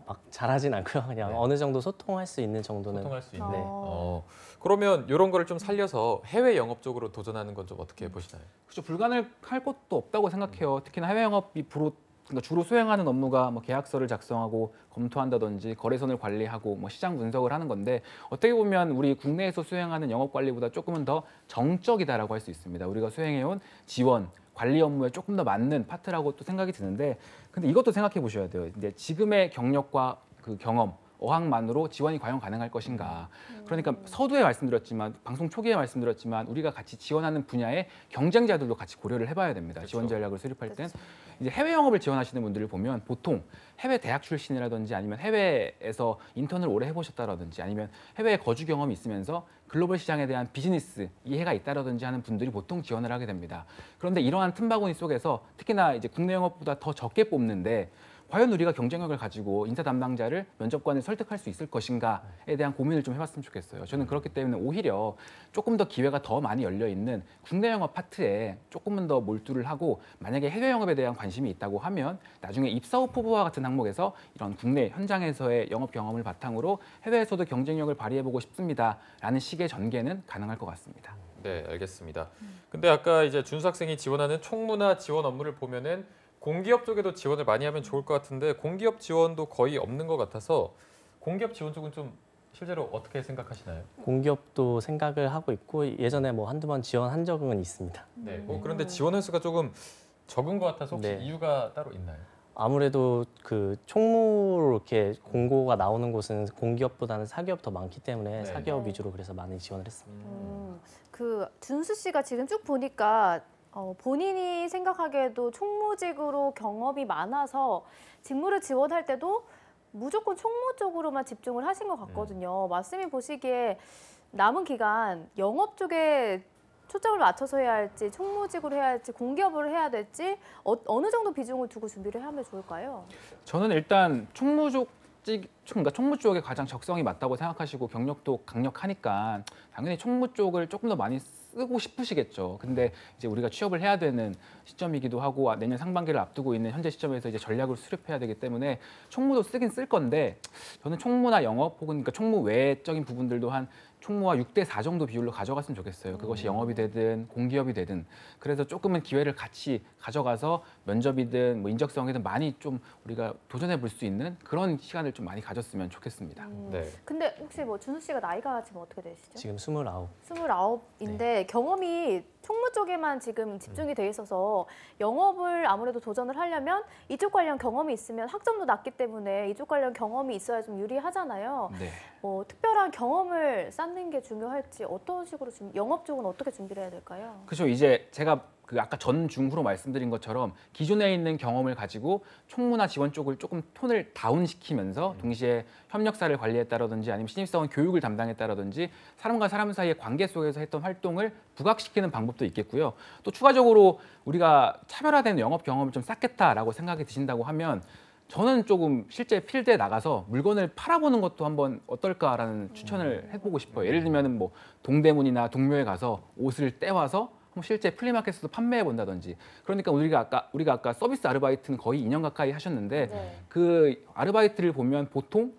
막 잘하진 않고요. 그냥 네. 어느 정도 소통할 수 있는 정도는. 소통할 수 있는. 네. 그러면 이런 거를 좀 살려서 해외 영업 쪽으로 도전하는 건 좀 어떻게 보시나요? 그렇죠. 불가능할 것도 없다고 생각해요. 특히나 해외 영업이 그러니까 주로 수행하는 업무가 뭐 계약서를 작성하고 검토한다든지 거래선을 관리하고 뭐 시장 분석을 하는 건데 어떻게 보면 우리 국내에서 수행하는 영업 관리보다 조금은 더 정적이다라고 할 수 있습니다. 우리가 수행해온 지원, 관리 업무에 조금 더 맞는 파트라고 또 생각이 드는데 근데 이것도 생각해 보셔야 돼요. 이제 지금의 경력과 그 경험 어학만으로 지원이 과연 가능할 것인가. 그러니까 서두에 말씀드렸지만 방송 초기에 말씀드렸지만 우리가 같이 지원하는 분야의 경쟁자들도 같이 고려를 해봐야 됩니다. 그렇죠. 지원 전략을 수립할 땐 이제 해외 영업을 지원하시는 분들을 보면 보통 해외 대학 출신이라든지 아니면 해외에서 인턴을 오래 해보셨다라든지 아니면 해외 거주 경험이 있으면서 글로벌 시장에 대한 비즈니스 이해가 있다라든지 하는 분들이 보통 지원을 하게 됩니다. 그런데 이러한 틈바구니 속에서 특히나 이제 국내 영업보다 더 적게 뽑는데 과연 우리가 경쟁력을 가지고 인사 담당자를 면접관을 설득할 수 있을 것인가에 대한 고민을 좀 해봤으면 좋겠어요. 저는 그렇기 때문에 오히려 조금 더 기회가 더 많이 열려 있는 국내 영업 파트에 조금은 더 몰두를 하고 만약에 해외 영업에 대한 관심이 있다고 하면 나중에 입사 후 포부와 같은 항목에서 이런 국내 현장에서의 영업 경험을 바탕으로 해외에서도 경쟁력을 발휘해보고 싶습니다라는 식의 전개는 가능할 것 같습니다. 네, 알겠습니다. 근데 아까 이제 준수 학생이 지원하는 총무나 지원 업무를 보면은 공기업 쪽에도 지원을 많이 하면 좋을 것 같은데 공기업 지원도 거의 없는 것 같아서 공기업 지원 쪽은 좀 실제로 어떻게 생각하시나요? 공기업도 생각을 하고 있고 예전에 뭐 한두 번 지원한 적은 있습니다. 네, 그런데 지원 횟수가 조금 적은 것 같아서 혹시 네. 이유가 따로 있나요? 아무래도 그 총무로 이렇게 공고가 나오는 곳은 공기업보다는 사기업 더 많기 때문에 네. 사기업 위주로 그래서 많이 지원을 했습니다. 그 준수 씨가 지금 쭉 보니까 본인이 생각하기에도 총무직으로 경험이 많아서 직무를 지원할 때도 무조건 총무 쪽으로만 집중을 하신 것 같거든요. 말씀이 보시기에 남은 기간 영업 쪽에 초점을 맞춰서 해야 할지 총무직으로 해야 할지 공기업으로 해야 될지 어느 정도 비중을 두고 준비를 하면 좋을까요? 저는 일단 그러니까 총무 쪽에 가장 적성이 맞다고 생각하시고 경력도 강력하니까 당연히 총무 쪽을 조금 더 많이 쓰고 싶으시겠죠. 근데 이제 우리가 취업을 해야 되는 시점이기도 하고 내년 상반기를 앞두고 있는 현재 시점에서 이제 전략을 수립해야 되기 때문에 총무도 쓰긴 쓸 건데 저는 총무나 영업 혹은 그러니까 총무 외적인 부분들도 한 총무와 6대4 정도 비율로 가져갔으면 좋겠어요. 그것이 영업이 되든 공기업이 되든. 그래서 조금은 기회를 같이 가져가서 면접이든 뭐 인적성이든 많이 좀 우리가 도전해 볼 수 있는 그런 시간을 좀 많이 가졌으면 좋겠습니다. 네. 근데 혹시 뭐 준수 씨가 나이가 지금 어떻게 되시죠? 지금 29. 29인데 경험이 총무 쪽에만 지금 집중이 돼 있어서 영업을 아무래도 도전을 하려면 이쪽 관련 경험이 있으면 학점도 낮기 때문에 이쪽 관련 경험이 있어야 좀 유리하잖아요. 네. 뭐 특별한 경험을 쌓는 게 중요할지 어떤 식으로 영업 쪽은 어떻게 준비를 해야 될까요? 그렇죠. 이제 제가 그 아까 전중후로 말씀드린 것처럼 기존에 있는 경험을 가지고 총무나 지원 쪽을 조금 톤을 다운시키면서 동시에 협력사를 관리했다라든지 아니면 신입사원 교육을 담당했다라든지 사람과 사람 사이의 관계 속에서 했던 활동을 부각시키는 방법도 있겠고요. 또 추가적으로 우리가 차별화된 영업 경험을 좀 쌓겠다라고 생각이 드신다고 하면 저는 조금 실제 필드에 나가서 물건을 팔아보는 것도 한번 어떨까라는 추천을 해보고 싶어요. 예를 들면 뭐 동대문이나 동묘에 가서 옷을 떼와서 실제 플리마켓에서 판매해 본다든지. 그러니까 우리가 아까 서비스 아르바이트는 거의 2년 가까이 하셨는데 네. 그 아르바이트를 보면 보통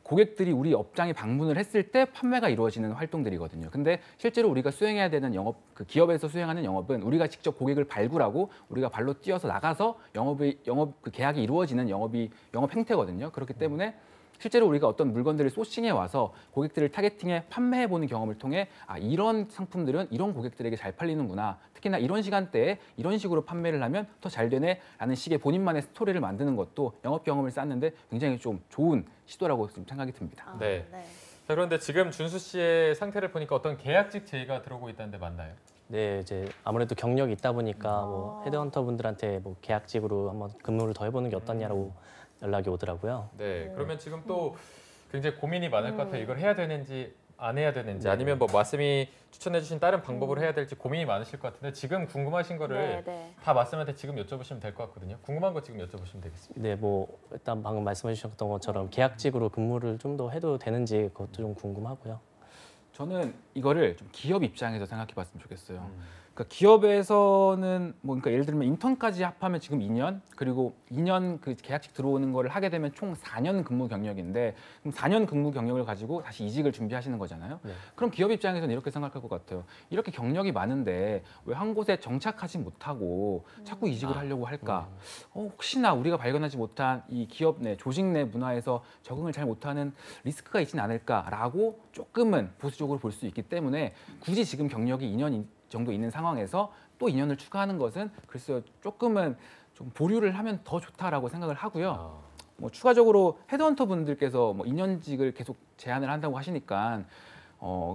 고객들이 우리 업장에 방문을 했을 때 판매가 이루어지는 활동들이거든요. 근데 실제로 우리가 수행해야 되는 영업, 그 기업에서 수행하는 영업은 우리가 직접 고객을 발굴하고 우리가 발로 뛰어서 나가서 영업 그 계약이 이루어지는 영업 행태거든요. 그렇기 때문에 실제로 우리가 어떤 물건들을 소싱해 와서 고객들을 타겟팅해 판매해 보는 경험을 통해 이런 상품들은 이런 고객들에게 잘 팔리는구나. 특히나 이런 시간대에 이런 식으로 판매를 하면 더 잘 되네라는 식의 본인만의 스토리를 만드는 것도 영업 경험을 쌓는데 굉장히 좀 좋은 시도라고 좀 생각이 듭니다. 네. 자, 그런데 지금 준수 씨의 상태를 보니까 어떤 계약직 제의가 들어오고 있다는데 맞나요? 네, 이제 아무래도 경력이 있다 보니까 뭐 헤드헌터 분들한테 뭐 계약직으로 한번 근무를 더 해보는 게 어떠냐라고 연락이 오더라고요. 네, 그러면 지금 또 굉장히 고민이 많을 것 같아요. 이걸 해야 되는지 안 해야 되는지 아니면 뭐 말씀이 추천해주신 다른 방법을 해야 될지 고민이 많으실 것 같은데 지금 궁금하신 거를 다 말씀한테 지금 여쭤보시면 될 것 같거든요. 궁금한 거 지금 여쭤보시면 되겠습니다. 네, 뭐 일단 방금 말씀해 주셨던 것처럼 계약직으로 근무를 좀 더 해도 되는지 그것도 좀 궁금하고요. 저는 이거를 좀 기업 입장에서 생각해 봤으면 좋겠어요. 그러니까 기업에서는 뭐 그러니까 예를 들면 인턴까지 합하면 지금 2년 그리고 2년 그 계약직 들어오는 거를 하게 되면 총 4년 근무 경력인데 그럼 4년 근무 경력을 가지고 다시 이직을 준비하시는 거잖아요. 네. 그럼 기업 입장에서는 이렇게 생각할 것 같아요. 이렇게 경력이 많은데 왜 한 곳에 정착하지 못하고 자꾸 이직을 하려고 할까? 혹시나 우리가 발견하지 못한 이 기업 내 조직 내 문화에서 적응을 잘 못하는 리스크가 있지는 않을까라고 조금은 보수적으로 볼 수 있기 때문에 굳이 지금 경력이 2년 정도 있는 상황에서 또 2년을 추가하는 것은 글쎄요 조금은 좀 보류를 하면 더 좋다라고 생각을 하고요. 뭐 추가적으로 헤드헌터 분들께서 뭐 2년직을 계속 제안을 한다고 하시니까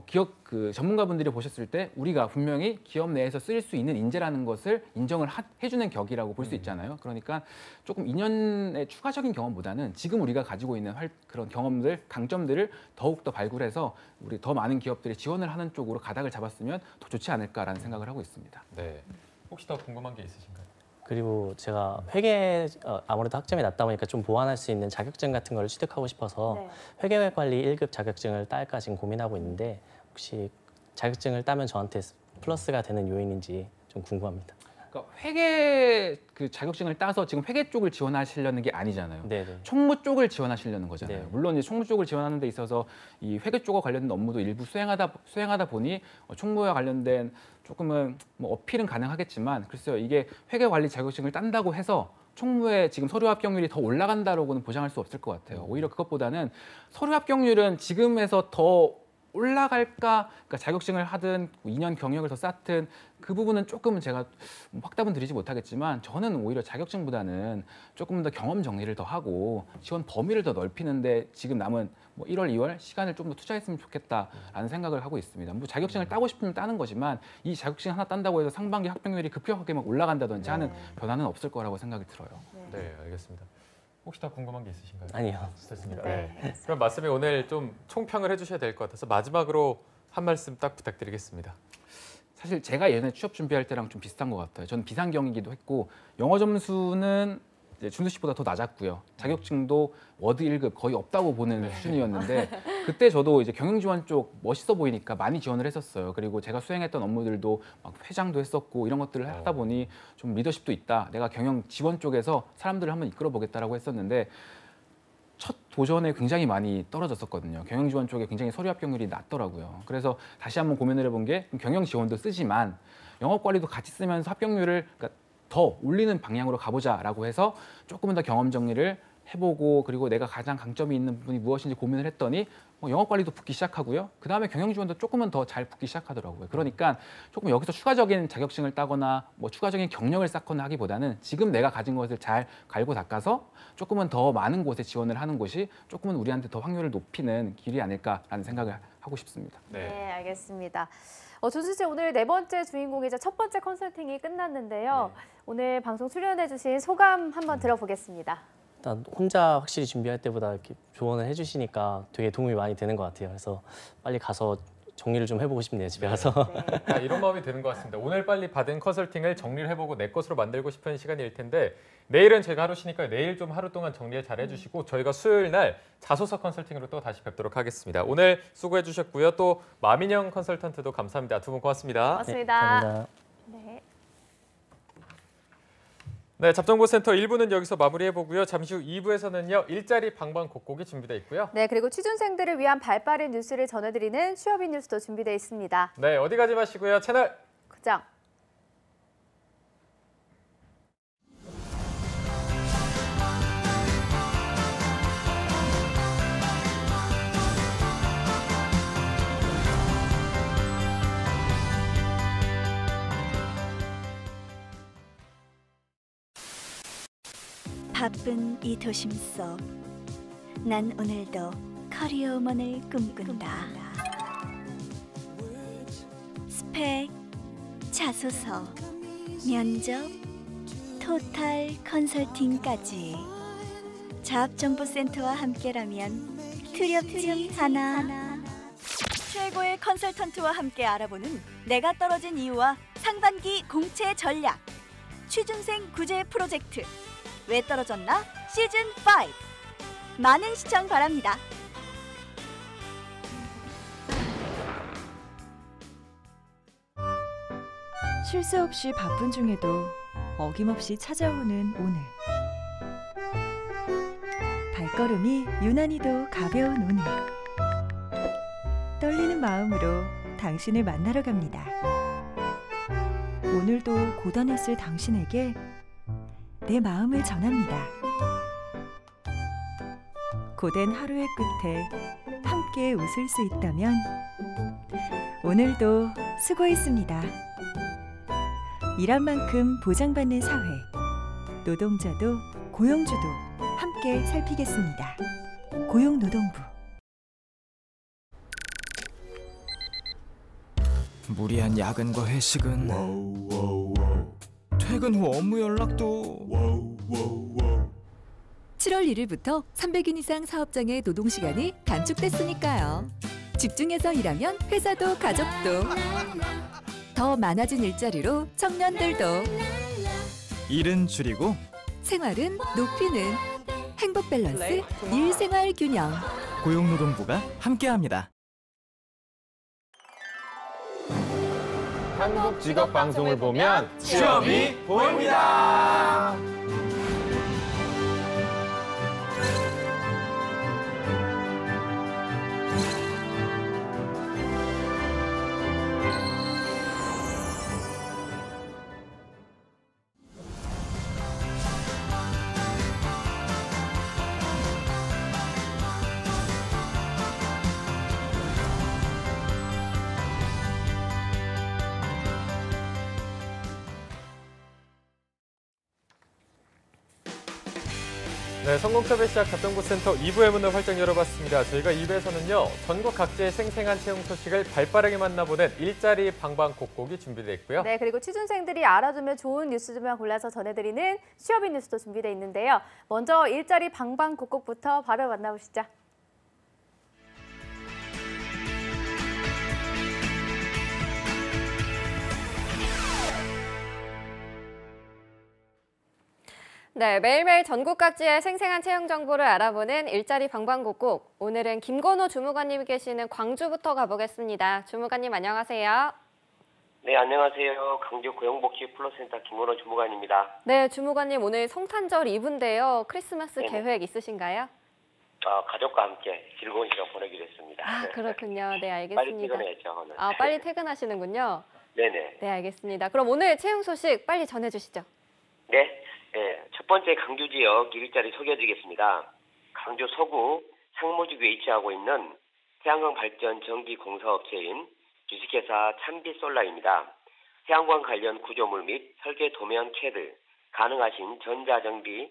기업 그 전문가분들이 보셨을 때 우리가 분명히 기업 내에서 쓰일 수 있는 인재라는 것을 인정을 해주는 격이라고 볼 수 있잖아요. 그러니까 조금 2년의 추가적인 경험보다는 지금 우리가 가지고 있는 그런 경험들, 강점들을 더욱 더 발굴해서 우리 더 많은 기업들이 지원을 하는 쪽으로 가닥을 잡았으면 더 좋지 않을까라는 생각을 하고 있습니다. 네. 혹시 더 궁금한 게 있으신가요? 그리고 제가 회계 아무래도 학점이 낮다 보니까 좀 보완할 수 있는 자격증 같은 걸 취득하고 싶어서 회계관리 1급 자격증을 딸까 지금 고민하고 있는데 혹시 자격증을 따면 저한테 플러스가 되는 요인인지 좀 궁금합니다. 그러니까 회계 그 자격증을 따서 지금 회계 쪽을 지원하시려는 게 아니잖아요. 네네. 총무 쪽을 지원하시려는 거잖아요. 네. 물론 이제 총무 쪽을 지원하는 데 있어서 이 회계 쪽과 관련된 업무도 일부 수행하다 보니 총무와 관련된 조금은 뭐 어필은 가능하겠지만 글쎄요 이게 회계 관리 자격증을 딴다고 해서 총무의 지금 서류 합격률이 더 올라간다라고는 보장할 수 없을 것 같아요. 오히려 그것보다는 서류 합격률은 지금에서 더 올라갈까? 그러니까 자격증을 하든 2년 경력을 더 쌓든 그 부분은 조금은 제가 확답은 드리지 못하겠지만 저는 오히려 자격증보다는 조금 더 경험 정리를 더 하고 지원 범위를 더 넓히는데 지금 남은 뭐 1월, 2월 시간을 좀 더 투자했으면 좋겠다라는 생각을 하고 있습니다. 뭐 자격증을 따고 싶으면 따는 거지만 이 자격증 하나 딴다고 해서 상반기 합격률이 급격하게 막 올라간다든지 하는 변화는 없을 거라고 생각이 들어요. 네, 알겠습니다. 혹시 더 궁금한 게 있으신가요? 아니요. 좋습니다. 네. 그럼 말씀에 오늘 좀 총평을 해주셔야 될 것 같아서 마지막으로 한 말씀 딱 부탁드리겠습니다. 사실 제가 예전에 취업 준비할 때랑 좀 비슷한 것 같아요. 저는 비상경이기도 했고 영어 점수는 이제 준수 씨보다 더 낮았고요. 자격증도 워드 1급 거의 없다고 보는 수준이었는데 그때 저도 이제 경영지원 쪽 멋있어 보이니까 많이 지원을 했었어요. 그리고 제가 수행했던 업무들도 막 회장도 했었고 이런 것들을 하다 보니 좀 리더십도 있다. 내가 경영지원 쪽에서 사람들을 한번 이끌어 보겠다라고 했었는데 첫 도전에 굉장히 많이 떨어졌었거든요. 경영지원 쪽에 굉장히 서류 합격률이 낮더라고요. 그래서 다시 한번 고민을 해본 게 경영지원도 쓰지만 영업관리도 같이 쓰면서 합격률을 그러니까 더 올리는 방향으로 가보자라고 해서 조금은 더 경험 정리를 해보고 그리고 내가 가장 강점이 있는 부분이 무엇인지 고민을 했더니 영업관리도 붙기 시작하고요. 그다음에 경영지원도 조금은 더 잘 붙기 시작하더라고요. 그러니까 조금 여기서 추가적인 자격증을 따거나 뭐 추가적인 경력을 쌓거나 하기보다는 지금 내가 가진 것을 잘 갈고 닦아서 조금은 더 많은 곳에 지원을 하는 것이 조금은 우리한테 더 확률을 높이는 길이 아닐까라는 생각을 하고 싶습니다. 네, 알겠습니다. 준수 씨 오늘 네 번째 주인공이자 첫 번째 컨설팅이 끝났는데요. 오늘 방송 출연해주신 소감 한번 들어보겠습니다. 일단 혼자 확실히 준비할 때보다 이렇게 조언을 해주시니까 되게 도움이 많이 되는 것 같아요. 그래서 빨리 가서 정리를 좀 해보고 싶네요, 집에 가서. 이런 마음이 드는 것 같습니다. 오늘 빨리 받은 컨설팅을 정리를 해보고 내 것으로 만들고 싶은 시간일 텐데 내일은 저희가 하루 쉬니까 내일 좀 하루 동안 정리 잘 해주시고 저희가 수요일 날 자소서 컨설팅으로 또 다시 뵙도록 하겠습니다. 오늘 수고해 주셨고요. 또 마민영 컨설턴트도 감사합니다. 두 분 고맙습니다. 고맙습니다. 네, 감사합니다. 네. 네, 잡정보센터 1부는 여기서 마무리해보고요. 잠시 후 2부에서는요. 일자리 방방곡곡이 준비되어 있고요. 네, 그리고 취준생들을 위한 발빠른 뉴스를 전해드리는 취업인 뉴스도 준비되어 있습니다. 네, 어디 가지 마시고요. 채널 고정. 바쁜 이 도심 속 난 오늘도 커리어 우먼을 꿈꾼다. 스펙, 자소서, 면접, 토탈 컨설팅까지 잡정보센터와 함께라면 두렵지 않아. 최고의 컨설턴트와 함께 알아보는 내가 떨어진 이유와 상반기 공채 전략. 취준생 구제 프로젝트 왜 떨어졌나? 시즌5 많은 시청 바랍니다. 쉴 새 없이 바쁜 중에도 어김없이 찾아오는 오늘. 발걸음이 유난히도 가벼운 오늘. 떨리는 마음으로 당신을 만나러 갑니다. 오늘도 고단했을 당신에게 내 마음을 전합니다. 고된 하루의 끝에 함께 웃을 수 있다면 오늘도 수고했습니다. 일한 만큼 보장받는 사회, 노동자도 고용주도 함께 살피겠습니다. 고용노동부. 무리한 야근과 회식은 퇴근 후 업무 연락도 7월 1일부터 300인 이상 사업장의 노동시간이 단축됐으니까요. 집중해서 일하면 회사도 가족도 더 많아진 일자리로 청년들도 일은 줄이고 생활은 높이는 행복 밸런스 일생활 균형. 고용노동부가 함께합니다. 한국 직업 방송을 보면 취업이 보입니다. 네, 성공섭의 시작 잡정보센터 2부의 문을 활짝 열어봤습니다. 저희가 2부에서는요. 전국 각지의 생생한 채용 소식을 발빠르게 만나보는 일자리 방방곡곡이 준비되어 있고요. 네, 그리고 취준생들이 알아두면 좋은 뉴스들만 골라서 전해드리는 취업인 뉴스도 준비되어 있는데요. 먼저 일자리 방방곡곡부터 바로 만나보시죠. 네, 매일매일 전국 각지의 생생한 채용 정보를 알아보는 일자리 방방곡곡. 오늘은 김건호 주무관님이 계시는 광주부터 가보겠습니다. 주무관님 안녕하세요. 네, 안녕하세요. 광주 고용복지플러스센터 김건호 주무관입니다. 네, 주무관님 오늘 성탄절 이브인데요. 크리스마스 네네. 계획 있으신가요? 가족과 함께 즐거운 시간 보내기로 했습니다. 아, 그렇군요. 네, 알겠습니다. 빨리 퇴근해야죠, 오늘. 아, 빨리 퇴근하시는군요. 네네. 네, 알겠습니다. 그럼 오늘 채용 소식 빨리 전해주시죠. 네. 첫 번째 강주 지역 일자리 소개해드리겠습니다. 강주 서구 상무지구에 위치하고 있는 태양광 발전 전기 공사업체인 주식회사 참빛솔라입니다. 태양광 관련 구조물 및 설계 도면 CAD 가능하신 전자장비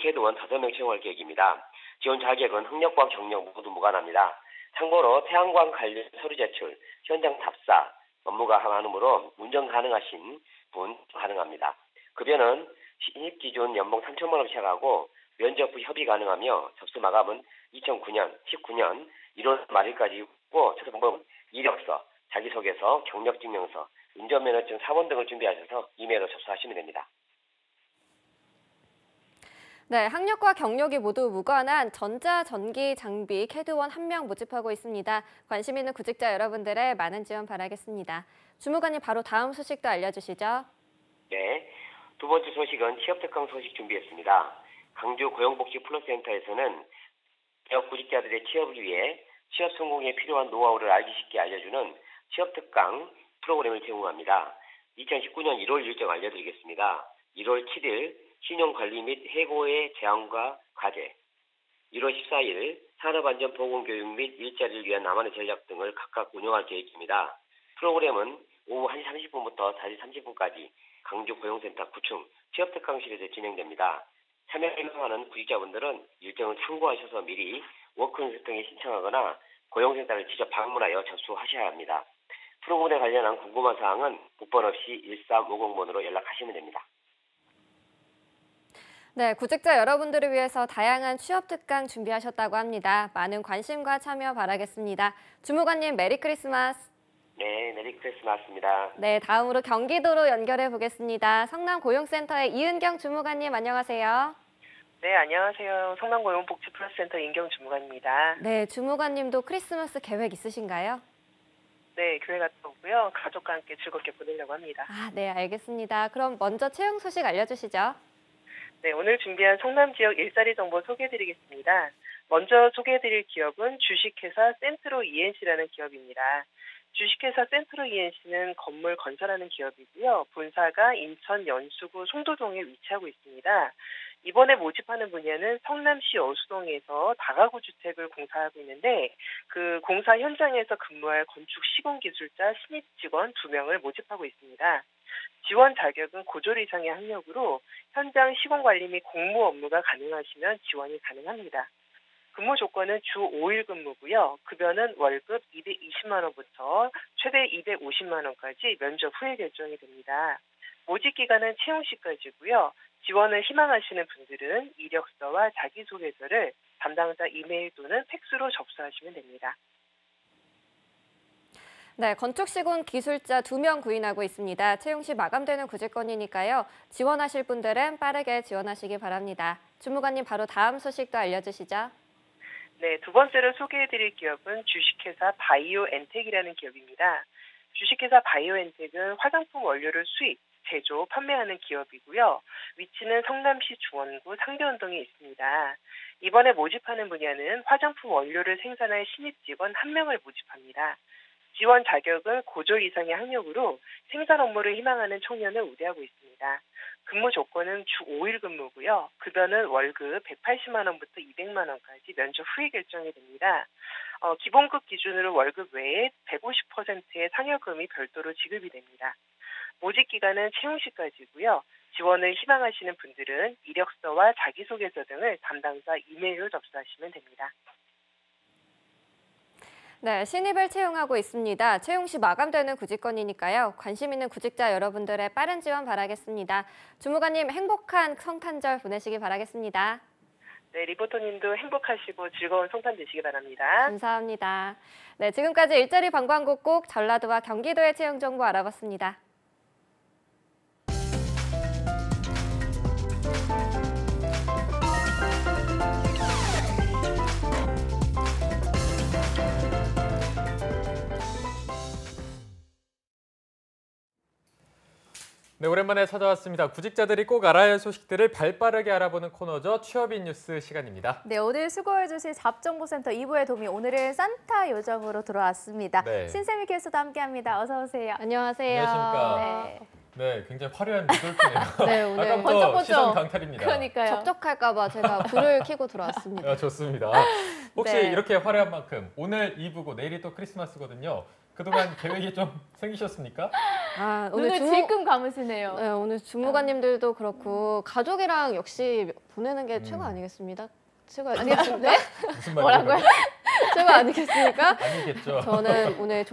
CAD원 5명 채용할 계획입니다. 지원 자격은 학력과 경력 모두 무관합니다. 참고로 태양광 관련 서류 제출, 현장 답사 업무가 많으므로 운전 가능하신 분 가능합니다. 급여는 신입 기준 연봉 3천만 원 시작하고 면접 후 협의 가능하며 접수 마감은 2019년 1월 말일까지 있고 접수 방법은 이력서, 자기소개서, 경력증명서, 운전면허증 4번 등을 준비하셔서 이메일로 접수하시면 됩니다. 네, 학력과 경력이 모두 무관한 전자전기 장비 CAD원 1명 모집하고 있습니다. 관심 있는 구직자 여러분들의 많은 지원 바라겠습니다. 주무관님 바로 다음 소식도 알려주시죠. 네, 두 번째 소식은 취업특강 소식 준비했습니다. 강주 고용복지플러스센터에서는 지역 구직자들의 취업을 위해 취업 성공에 필요한 노하우를 알기 쉽게 알려주는 취업특강 프로그램을 제공합니다. 2019년 1월 일정 알려드리겠습니다. 1월 7일 신용관리 및 해고의 제한과 과제, 1월 14일 산업안전보건교육 및 일자리를 위한 나만의 전략 등을 각각 운영할 계획입니다. 프로그램은 오후 1시 30분부터 4시 30분까지 강주 고용센터 9층 취업특강실에서 진행됩니다. 참여를 희망하는 구직자분들은 일정을 참고하셔서 미리 워크인스 등에 신청하거나 고용센터를 직접 방문하여 접수하셔야 합니다. 프로그램에 관련한 궁금한 사항은 국번 없이 1350번으로 연락하시면 됩니다. 네, 구직자 여러분들을 위해서 다양한 취업특강 준비하셨다고 합니다. 많은 관심과 참여 바라겠습니다. 주무관님 메리 크리스마스. 네, 메리 크리스마스입니다. 네, 다음으로 경기도로 연결해 보겠습니다. 성남고용센터의 이은경 주무관님 안녕하세요. 네, 안녕하세요. 성남고용복지플러스센터 인경 주무관입니다. 네, 주무관님도 크리스마스 계획 있으신가요? 네, 교회 갔다 오고요. 가족과 함께 즐겁게 보내려고 합니다. 아, 네, 알겠습니다. 그럼 먼저 채용 소식 알려주시죠. 네, 오늘 준비한 성남 지역 일자리 정보 소개해드리겠습니다. 먼저 소개해드릴 기업은 주식회사 센트로 ENC라는 기업입니다. 주식회사 센트로 ENC는 건물 건설하는 기업이고요. 본사가 인천 연수구 송도동에 위치하고 있습니다. 이번에 모집하는 분야는 성남시 여수동에서 다가구 주택을 공사하고 있는데 그 공사 현장에서 근무할 건축 시공기술자 신입 직원 2명을 모집하고 있습니다. 지원 자격은 고졸 이상의 학력으로 현장 시공관리 및 공무 업무가 가능하시면 지원이 가능합니다. 근무 조건은 주 5일 근무고요. 급여는 월급 220만 원부터 최대 250만 원까지 면접 후에 결정이 됩니다. 모집 기간은 채용 시까지고요. 지원을 희망하시는 분들은 이력서와 자기소개서를 담당자 이메일 또는 팩스로 접수하시면 됩니다. 네, 건축시공 기술자 2명 구인하고 있습니다. 채용 시 마감되는 구직건이니까요. 지원하실 분들은 빠르게 지원하시기 바랍니다. 주무관님 바로 다음 소식도 알려주시죠. 네, 두 번째로 소개해드릴 기업은 주식회사 바이오엔텍이라는 기업입니다. 주식회사 바이오엔텍은 화장품 원료를 수입, 제조, 판매하는 기업이고요. 위치는 성남시 중원구 상대원동에 있습니다. 이번에 모집하는 분야는 화장품 원료를 생산할 신입 직원 1명을 모집합니다. 지원 자격은 고졸 이상의 학력으로 생산 업무를 희망하는 청년을 우대하고 있습니다. 근무 조건은 주 5일 근무고요. 급여는 월급 180만 원부터 200만 원까지 면접 후에 결정이 됩니다. 기본급 기준으로 월급 외에 150%의 상여금이 별도로 지급이 됩니다. 모집 기간은 채용 시까지고요. 지원을 희망하시는 분들은 이력서와 자기소개서 등을 담당자 이메일로 접수하시면 됩니다. 네, 신입을 채용하고 있습니다. 채용 시 마감되는 구직건이니까요. 관심 있는 구직자 여러분들의 빠른 지원 바라겠습니다. 주무관님 행복한 성탄절 보내시기 바라겠습니다. 네, 리포터님도 행복하시고 즐거운 성탄 되시기 바랍니다. 감사합니다. 네, 지금까지 일자리 방방곡곡 전라도와 경기도의 채용 정보 알아봤습니다. 네, 오랜만에 찾아왔습니다. 구직자들이 꼭 알아야 할 소식들을 발빠르게 알아보는 코너죠. 취업인 뉴스 시간입니다. 네, 오늘 수고해 주실 잡정보센터 2부의 도미, 오늘은 산타 요정으로 돌아왔습니다. 네. 신세미 캐스터도 함께합니다. 어서 오세요. 안녕하세요. 안녕하십니까. 네. 네, 굉장히 화려한 미돌프네요. 네, 오늘 아까부터 번쩍번쩍. 시선 강탈입니다. 그러니까요. 적적할까 봐 제가 불을 켜고 들어왔습니다. 아, 좋습니다. 혹시 네. 이렇게 화려한 만큼 오늘 2부고 내일이 또 크리스마스거든요. 그동안 계획이 좀 생기셨습니까? 아, 눈을 질끈 감으시네요. 네, 오늘 주무관님들도 그렇고 가족이랑 역시 보내는 게 최고 아니겠습니까? 최고 아니겠습니까? 네? 무슨 뭐라고요? 최고 아니겠습니까? 아니겠죠. 저는 오늘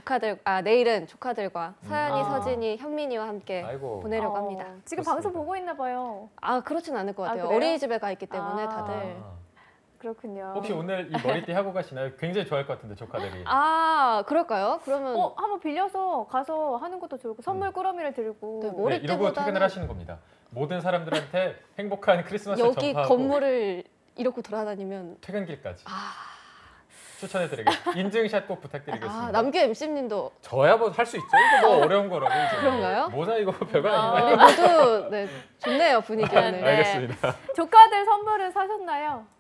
내일은 조카들과 서연이, 아. 서진이, 현민이와 함께 아이고. 보내려고 합니다. 지금 좋습니다. 방송 보고 있나 봐요. 아, 그렇진 않을 것 같아요. 그래요? 어린이집에 가 있기 때문에 아. 다들. 그렇군요. 혹시 오늘 이 머리띠 하고 가시나요? 굉장히 좋아할 것 같은데 조카들이. 아, 그럴까요? 그러면 한번 빌려서 가서 하는 것도 좋고 선물 꾸러미를 들고. 네, 네, 이러고 퇴근을 하시는 겁니다. 모든 사람들한테 행복한 크리스마스를 여기 전파하고 건물을 이렇게 돌아다니면 퇴근길까지 추천해드리겠습니다. 인증샷 꼭 부탁드리겠습니다. 남규 MC님도 저야 뭐 할 수 있죠. 이거 뭐 어려운 거라고 이제. 그런가요? 모자 이거 별거 아니에요. 우리 모두 네, 좋네요, 분위기는. 네. 알겠습니다. 조카들 선물을 사셨나요?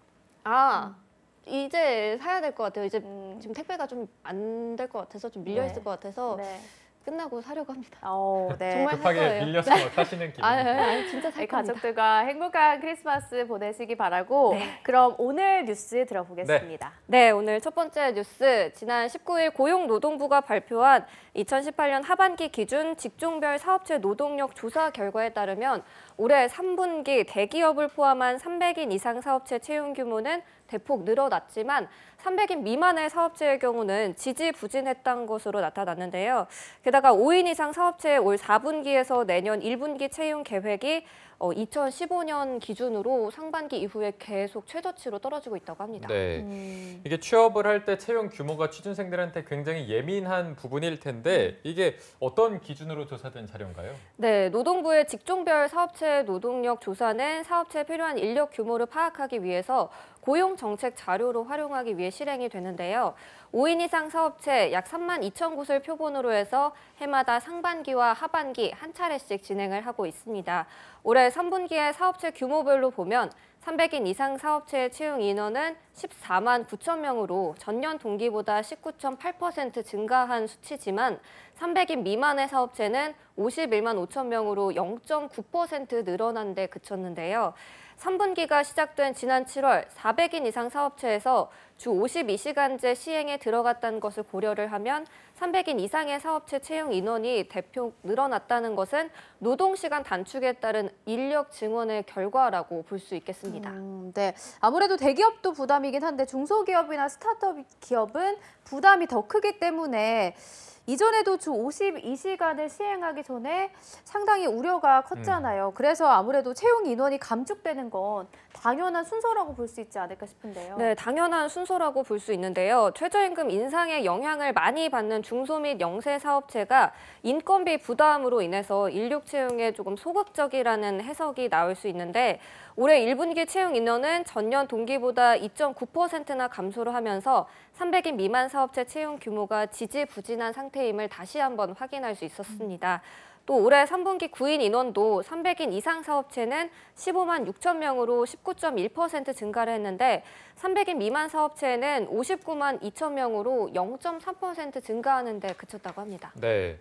이제 사야 될 것 같아요. 이제 지금 택배가 좀 안 될 것 같아서 좀 밀려 있을 것 같아서 네. 끝나고 사려고 합니다. 네. 정말 살 급하게 거예요. 밀려서 사시는 기분. 진짜 살 겁니다. 가족들과 행복한 크리스마스 보내시기 바라고 그럼 오늘 뉴스 들어보겠습니다. 네, 오늘 첫 번째 뉴스. 지난 19일 고용노동부가 발표한 2018년 하반기 기준 직종별 사업체 노동력 조사 결과에 따르면 올해 3분기 대기업을 포함한 300인 이상 사업체 채용 규모는 대폭 늘어났지만 300인 미만의 사업체의 경우는 지지부진했던 것으로 나타났는데요. 게다가 5인 이상 사업체의 올 4분기에서 내년 1분기 채용 계획이 2015년 기준으로 상반기 이후에 계속 최저치로 떨어지고 있다고 합니다. 네, 이게 취업을 할 때 채용 규모가 취준생들한테 굉장히 예민한 부분일 텐데 이게 어떤 기준으로 조사된 자료인가요? 네, 노동부의 직종별 사업체 노동력 조사는 사업체에 필요한 인력 규모를 파악하기 위해서 고용 정책 자료로 활용하기 위해 실행이 되는데요. 5인 이상 사업체 약 3만 2천 곳을 표본으로 해서 해마다 상반기와 하반기 한 차례씩 진행을 하고 있습니다. 올해 3분기의 사업체 규모별로 보면 300인 이상 사업체의 채용 인원은 14만 9천 명으로 전년 동기보다 19.8% 증가한 수치지만 300인 미만의 사업체는 51만 5천 명으로 0.9% 늘어난 데 그쳤는데요. 3분기가 시작된 지난 7월 400인 이상 사업체에서 주 52시간제 시행에 들어갔다는 것을 고려를 하면 300인 이상의 사업체 채용 인원이 대폭 늘어났다는 것은 노동시간 단축에 따른 인력 증원의 결과라고 볼 수 있겠습니다. 네, 아무래도 대기업도 부담이긴 한데 중소기업이나 스타트업 기업은 부담이 더 크기 때문에 이전에도 주 52시간을 시행하기 전에 상당히 우려가 컸잖아요. 그래서 아무래도 채용 인원이 감축되는 건 당연한 순서라고 볼 수 있지 않을까 싶은데요. 네, 당연한 순서라고 볼 수 있는데요. 최저임금 인상의 영향을 많이 받는 중소 및 영세 사업체가 인건비 부담으로 인해서 인력 채용에 조금 소극적이라는 해석이 나올 수 있는데 올해 1분기 채용 인원은 전년 동기보다 2.9%나 감소를 하면서 300인 미만 사업체 채용 규모가 지지부진한 상태임을 다시 한번 확인할 수 있었습니다. 또 올해 3분기 구인 인원도 300인 이상 사업체는 15만 6천 명으로 19.1% 증가를 했는데 300인 미만 사업체는 59만 2천 명으로 0.3% 증가하는 데 그쳤다고 합니다. 네.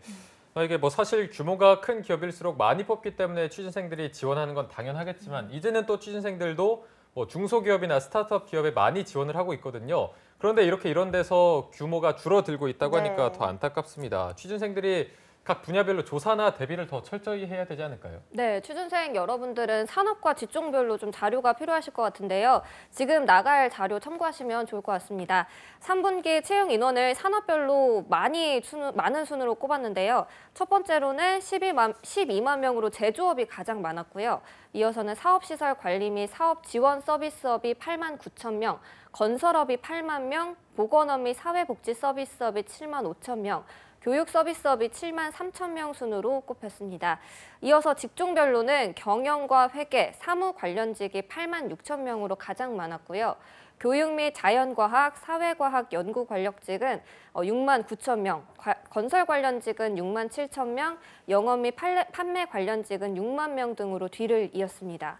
이게 뭐 사실 규모가 큰 기업일수록 많이 뽑기 때문에 취준생들이 지원하는 건 당연하겠지만 이제는 또 취준생들도 뭐 중소기업이나 스타트업 기업에 많이 지원을 하고 있거든요. 그런데 이런 데서 규모가 줄어들고 있다고 하니까 더 안타깝습니다. 취준생들이 각 분야별로 조사나 대비를 더 철저히 해야 되지 않을까요? 네, 취준생 여러분들은 산업과 직종별로 좀 자료가 필요하실 것 같은데요. 지금 나갈 자료 참고하시면 좋을 것 같습니다. 3분기 채용 인원을 산업별로 많은 순으로 꼽았는데요. 첫 번째로는 12만 명으로 제조업이 가장 많았고요. 이어서는 사업시설 관리 및 사업 지원 서비스업이 8만 9천 명, 건설업이 8만 명, 보건업 및 사회복지 서비스업이 7만 5천 명, 교육 서비스업이 7만 3천 명 순으로 꼽혔습니다. 이어서 직종별로는 경영과 회계, 사무 관련직이 8만 6천 명으로 가장 많았고요. 교육 및 자연과학, 사회과학 연구 관련직은 6만 9천 명, 건설 관련직은 6만 7천 명, 영업 및 판매 관련직은 6만 명 등으로 뒤를 이었습니다.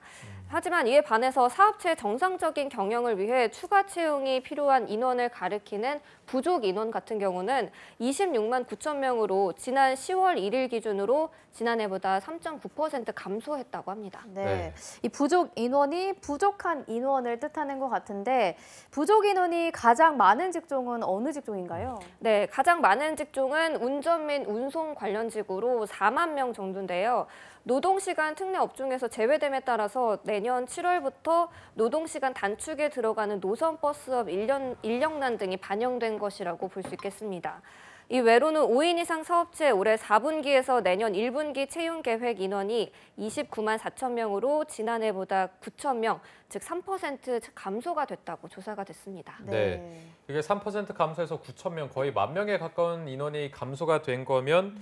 하지만 이에 반해서 사업체의 정상적인 경영을 위해 추가 채용이 필요한 인원을 가리키는 부족 인원 같은 경우는 26만 9천 명으로 지난 10월 1일 기준으로 지난해보다 3.9% 감소했다고 합니다. 네. 이 부족 인원이 부족한 인원을 뜻하는 것 같은데 부족 인원이 가장 많은 직종은 어느 직종인가요? 네, 가장 많은 직종은 운전 및 운송 관련직으로 4만 명 정도인데요. 노동시간 특례 업종에서 제외됨에 따라서 내년 7월부터 노동시간 단축에 들어가는 노선버스업 인력난 등이 반영된 것이라고 볼 수 있겠습니다. 이 외로는 5인 이상 사업체 올해 4분기에서 내년 1분기 채용 계획 인원이 29만 4천 명으로 지난해보다 9천 명, 즉 3% 감소가 됐다고 조사가 됐습니다. 네. 이게 3% 감소해서 9천 명, 거의 10,000명에 가까운 인원이 감소가 된 거면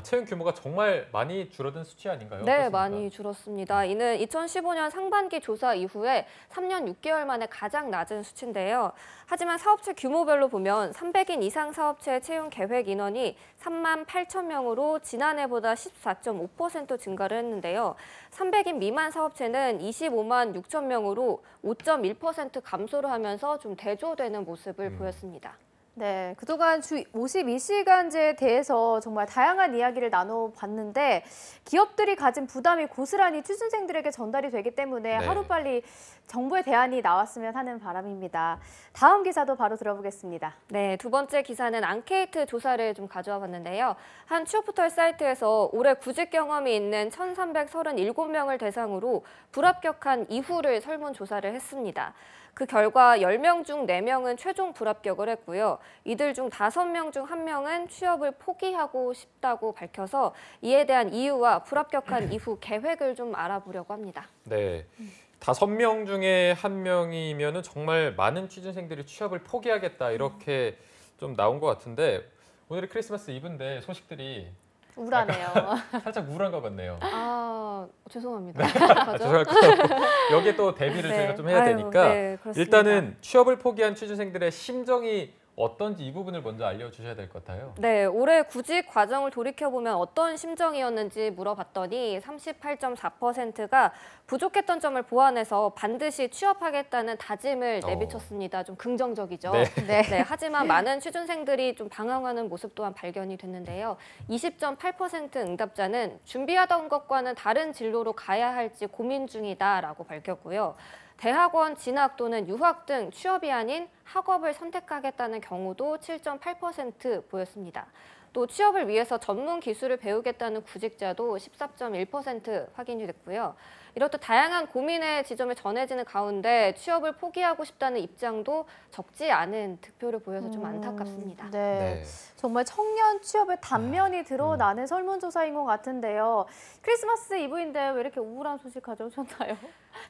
채용 규모가 정말 많이 줄어든 수치 아닌가요? 네, 그렇습니까? 많이 줄었습니다. 이는 2015년 상반기 조사 이후에 3년 6개월 만에 가장 낮은 수치인데요. 하지만 사업체 규모별로 보면 300인 이상 사업체 채용 계획 인원이 3만 8천 명으로 지난해보다 14.5% 증가를 했는데요. 300인 미만 사업체는 25만 6천 명으로 5.1% 감소를 하면서 좀 대조되는 모습을 보였습니다. 네, 그동안 주 52시간제에 대해서 정말 다양한 이야기를 나눠봤는데 기업들이 가진 부담이 고스란히 취준생들에게 전달이 되기 때문에 하루빨리 정부의 대안이 나왔으면 하는 바람입니다. 다음 기사도 바로 들어보겠습니다. 네, 두 번째 기사는 앙케이트 조사를 좀 가져와 봤는데요. 한 취업포털 사이트에서 올해 구직 경험이 있는 1,337명을 대상으로 불합격한 이후를 설문조사를 했습니다. 그 결과 10명 중 4명은 최종 불합격을 했고요. 이들 중 5명 중 1명은 취업을 포기하고 싶다고 밝혀서 이에 대한 이유와 불합격한 이후 계획을 좀 알아보려고 합니다. 네. 5명 중에 1명이면은 정말 많은 취준생들이 취업을 포기하겠다 이렇게 좀 나온 것 같은데 오늘이 크리스마스 이브인데 소식들이 우울하네요. 살짝 우울한 것 같네요. 아, 죄송합니다. 죄송할 것 같고 여기에 또 대비를 저희가 좀 해야 되니까 일단은 취업을 포기한 취준생들의 심정이 어떤지 이 부분을 먼저 알려주셔야 될 것 같아요. 네, 올해 구직 과정을 돌이켜보면 어떤 심정이었는지 물어봤더니 38.4%가 부족했던 점을 보완해서 반드시 취업하겠다는 다짐을 내비쳤습니다. 좀 긍정적이죠. 네, 하지만 많은 취준생들이 좀 방황하는 모습 또한 발견이 됐는데요. 20.8% 응답자는 준비하던 것과는 다른 진로로 가야 할지 고민 중이다라고 밝혔고요. 대학원 진학 또는 유학 등 취업이 아닌 학업을 선택하겠다는 경우도 7.8% 보였습니다. 또 취업을 위해서 전문 기술을 배우겠다는 구직자도 14.1% 확인이 됐고요. 이렇듯 다양한 고민의 지점이 전해지는 가운데 취업을 포기하고 싶다는 입장도 적지 않은 득표를 보여서 좀 안타깝습니다. 네. 정말 청년 취업의 단면이 드러나는 설문조사인 것 같은데요. 크리스마스 이브인데 왜 이렇게 우울한 소식 가져오셨나요?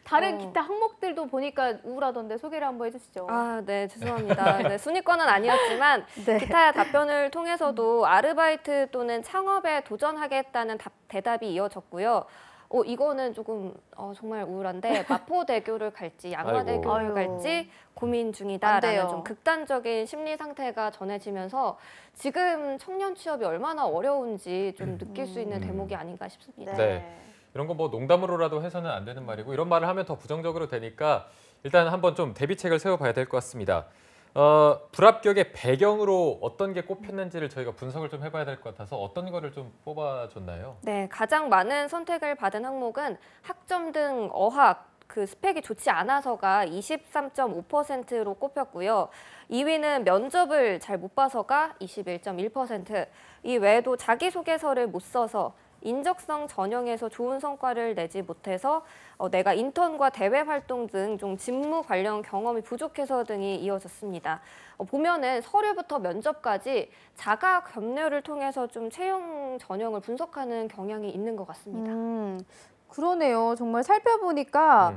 다른 기타 항목들도 보니까 우울하던데 소개를 한번 해주시죠. 아, 네, 죄송합니다. 네, 순위권은 아니었지만 기타 답변을 통해서도 아르바이트 또는 창업에 도전하겠다는 대답이 이어졌고요. 이거는 조금 정말 우울한데 마포대교를 갈지 양화대교를 갈지 고민 중이다라는 좀 극단적인 심리 상태가 전해지면서 지금 청년 취업이 얼마나 어려운지 좀 느낄 수 있는 대목이 아닌가 싶습니다. 네. 이런 거 뭐 농담으로라도 해서는 안 되는 말이고 이런 말을 하면 더 부정적으로 되니까 일단 한번 좀 대비책을 세워봐야 될 것 같습니다. 불합격의 배경으로 어떤 게 꼽혔는지를 저희가 분석을 좀 해봐야 될 것 같아서 어떤 거를 좀 뽑아줬나요? 네, 가장 많은 선택을 받은 항목은 학점 등 어학, 그 스펙이 좋지 않아서가 23.5%로 꼽혔고요. 2위는 면접을 잘 못 봐서가 21.1%, 이 외에도 자기소개서를 못 써서 인적성 전형에서 좋은 성과를 내지 못해서 내가 인턴과 대외 활동 등 좀 직무 관련 경험이 부족해서 등이 이어졌습니다. 보면은 서류부터 면접까지 자가 검열을 통해서 좀 채용 전형을 분석하는 경향이 있는 것 같습니다. 그러네요. 정말 살펴보니까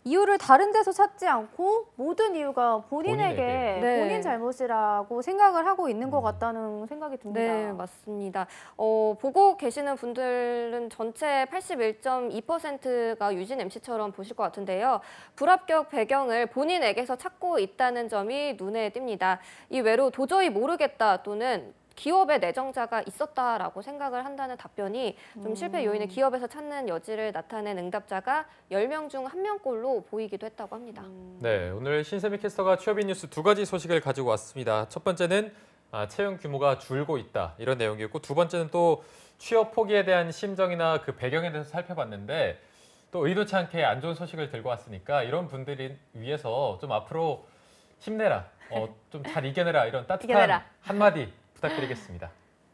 이유를 다른 데서 찾지 않고 모든 이유가 본인에게 네. 본인 잘못이라고 생각을 하고 있는 것 같다는 생각이 듭니다. 네, 맞습니다. 보고 계시는 분들은 전체 81.2%가 유진 MC처럼 보실 것 같은데요. 불합격 배경을 본인에게서 찾고 있다는 점이 눈에 띕니다. 이 외로 도저히 모르겠다 또는 기업의 내정자가 있었다라고 생각을 한다는 답변이 좀 실패 요인을 기업에서 찾는 여지를 나타낸 응답자가 10명 중 1명꼴로 보이기도 했다고 합니다. 네, 오늘 신세미 캐스터가 취업인 뉴스 2가지 소식을 가지고 왔습니다. 첫 번째는 채용 규모가 줄고 있다 이런 내용이었고, 두 번째는 또 취업 포기에 대한 심정이나 그 배경에 대해서 살펴봤는데 또 의도치 않게 안 좋은 소식을 들고 왔으니까 이런 분들을 위해서 좀 앞으로 힘내라, 좀 잘 이겨내라 이런 따뜻한 한마디 부탁드리겠습니다.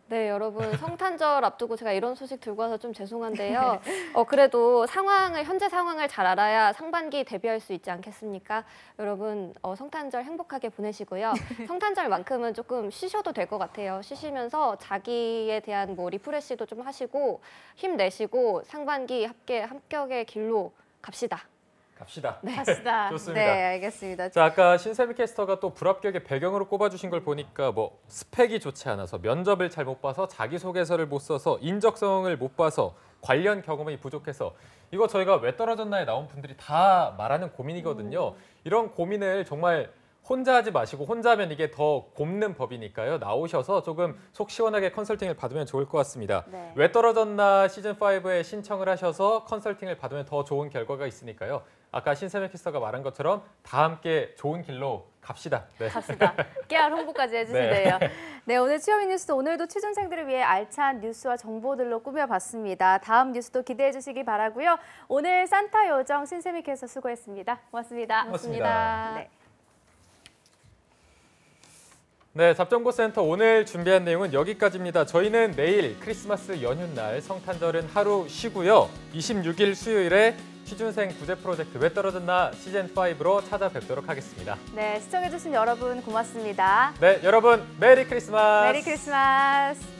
네, 여러분 성탄절 앞두고 제가 이런 소식 들고 와서 좀 죄송한데요. 그래도 현재 상황을 잘 알아야 상반기 대비할 수 있지 않겠습니까? 여러분 성탄절 행복하게 보내시고요. 성탄절만큼은 조금 쉬셔도 될 것 같아요. 쉬시면서 자기에 대한 리프레시도 좀 하시고 힘내시고 상반기 합격의 길로 갑시다. 네. 갑시다. 좋습니다. 네, 알겠습니다. 자, 아까 신세미 캐스터가 또 불합격의 배경으로 꼽아주신 걸 보니까 스펙이 좋지 않아서, 면접을 잘 못 봐서, 자기소개서를 못 써서, 인적성을 못 봐서, 관련 경험이 부족해서, 이거 저희가 왜 떨어졌나에 나온 분들이 다 말하는 고민이거든요. 이런 고민을 정말 혼자 하지 마시고, 혼자 하면 이게 더 곪는 법이니까요. 나오셔서 조금 속 시원하게 컨설팅을 받으면 좋을 것 같습니다. 네. 왜 떨어졌나 시즌5에 신청을 하셔서 컨설팅을 받으면 더 좋은 결과가 있으니까요. 아까 신세미 캐스터가 말한 것처럼 다 함께 좋은 길로 갑시다. 네. 갑시다. 깨알 홍보까지 해주시네요. 네, 오늘 취업인 뉴스 오늘도 취준생들을 위해 알찬 뉴스와 정보들로 꾸며봤습니다. 다음 뉴스도 기대해 주시기 바라고요. 오늘 산타 요정 신세미 캐스터 수고했습니다. 고맙습니다. 고맙습니다. 네. 네, 잡정보센터 오늘 준비한 내용은 여기까지입니다. 저희는 내일 크리스마스 연휴날 성탄절은 하루 쉬고요. 26일 수요일에 취준생 구제 프로젝트 왜 떨어졌나 시즌5로 찾아뵙도록 하겠습니다. 네, 시청해주신 여러분 고맙습니다. 네, 여러분 메리 크리스마스! 메리 크리스마스!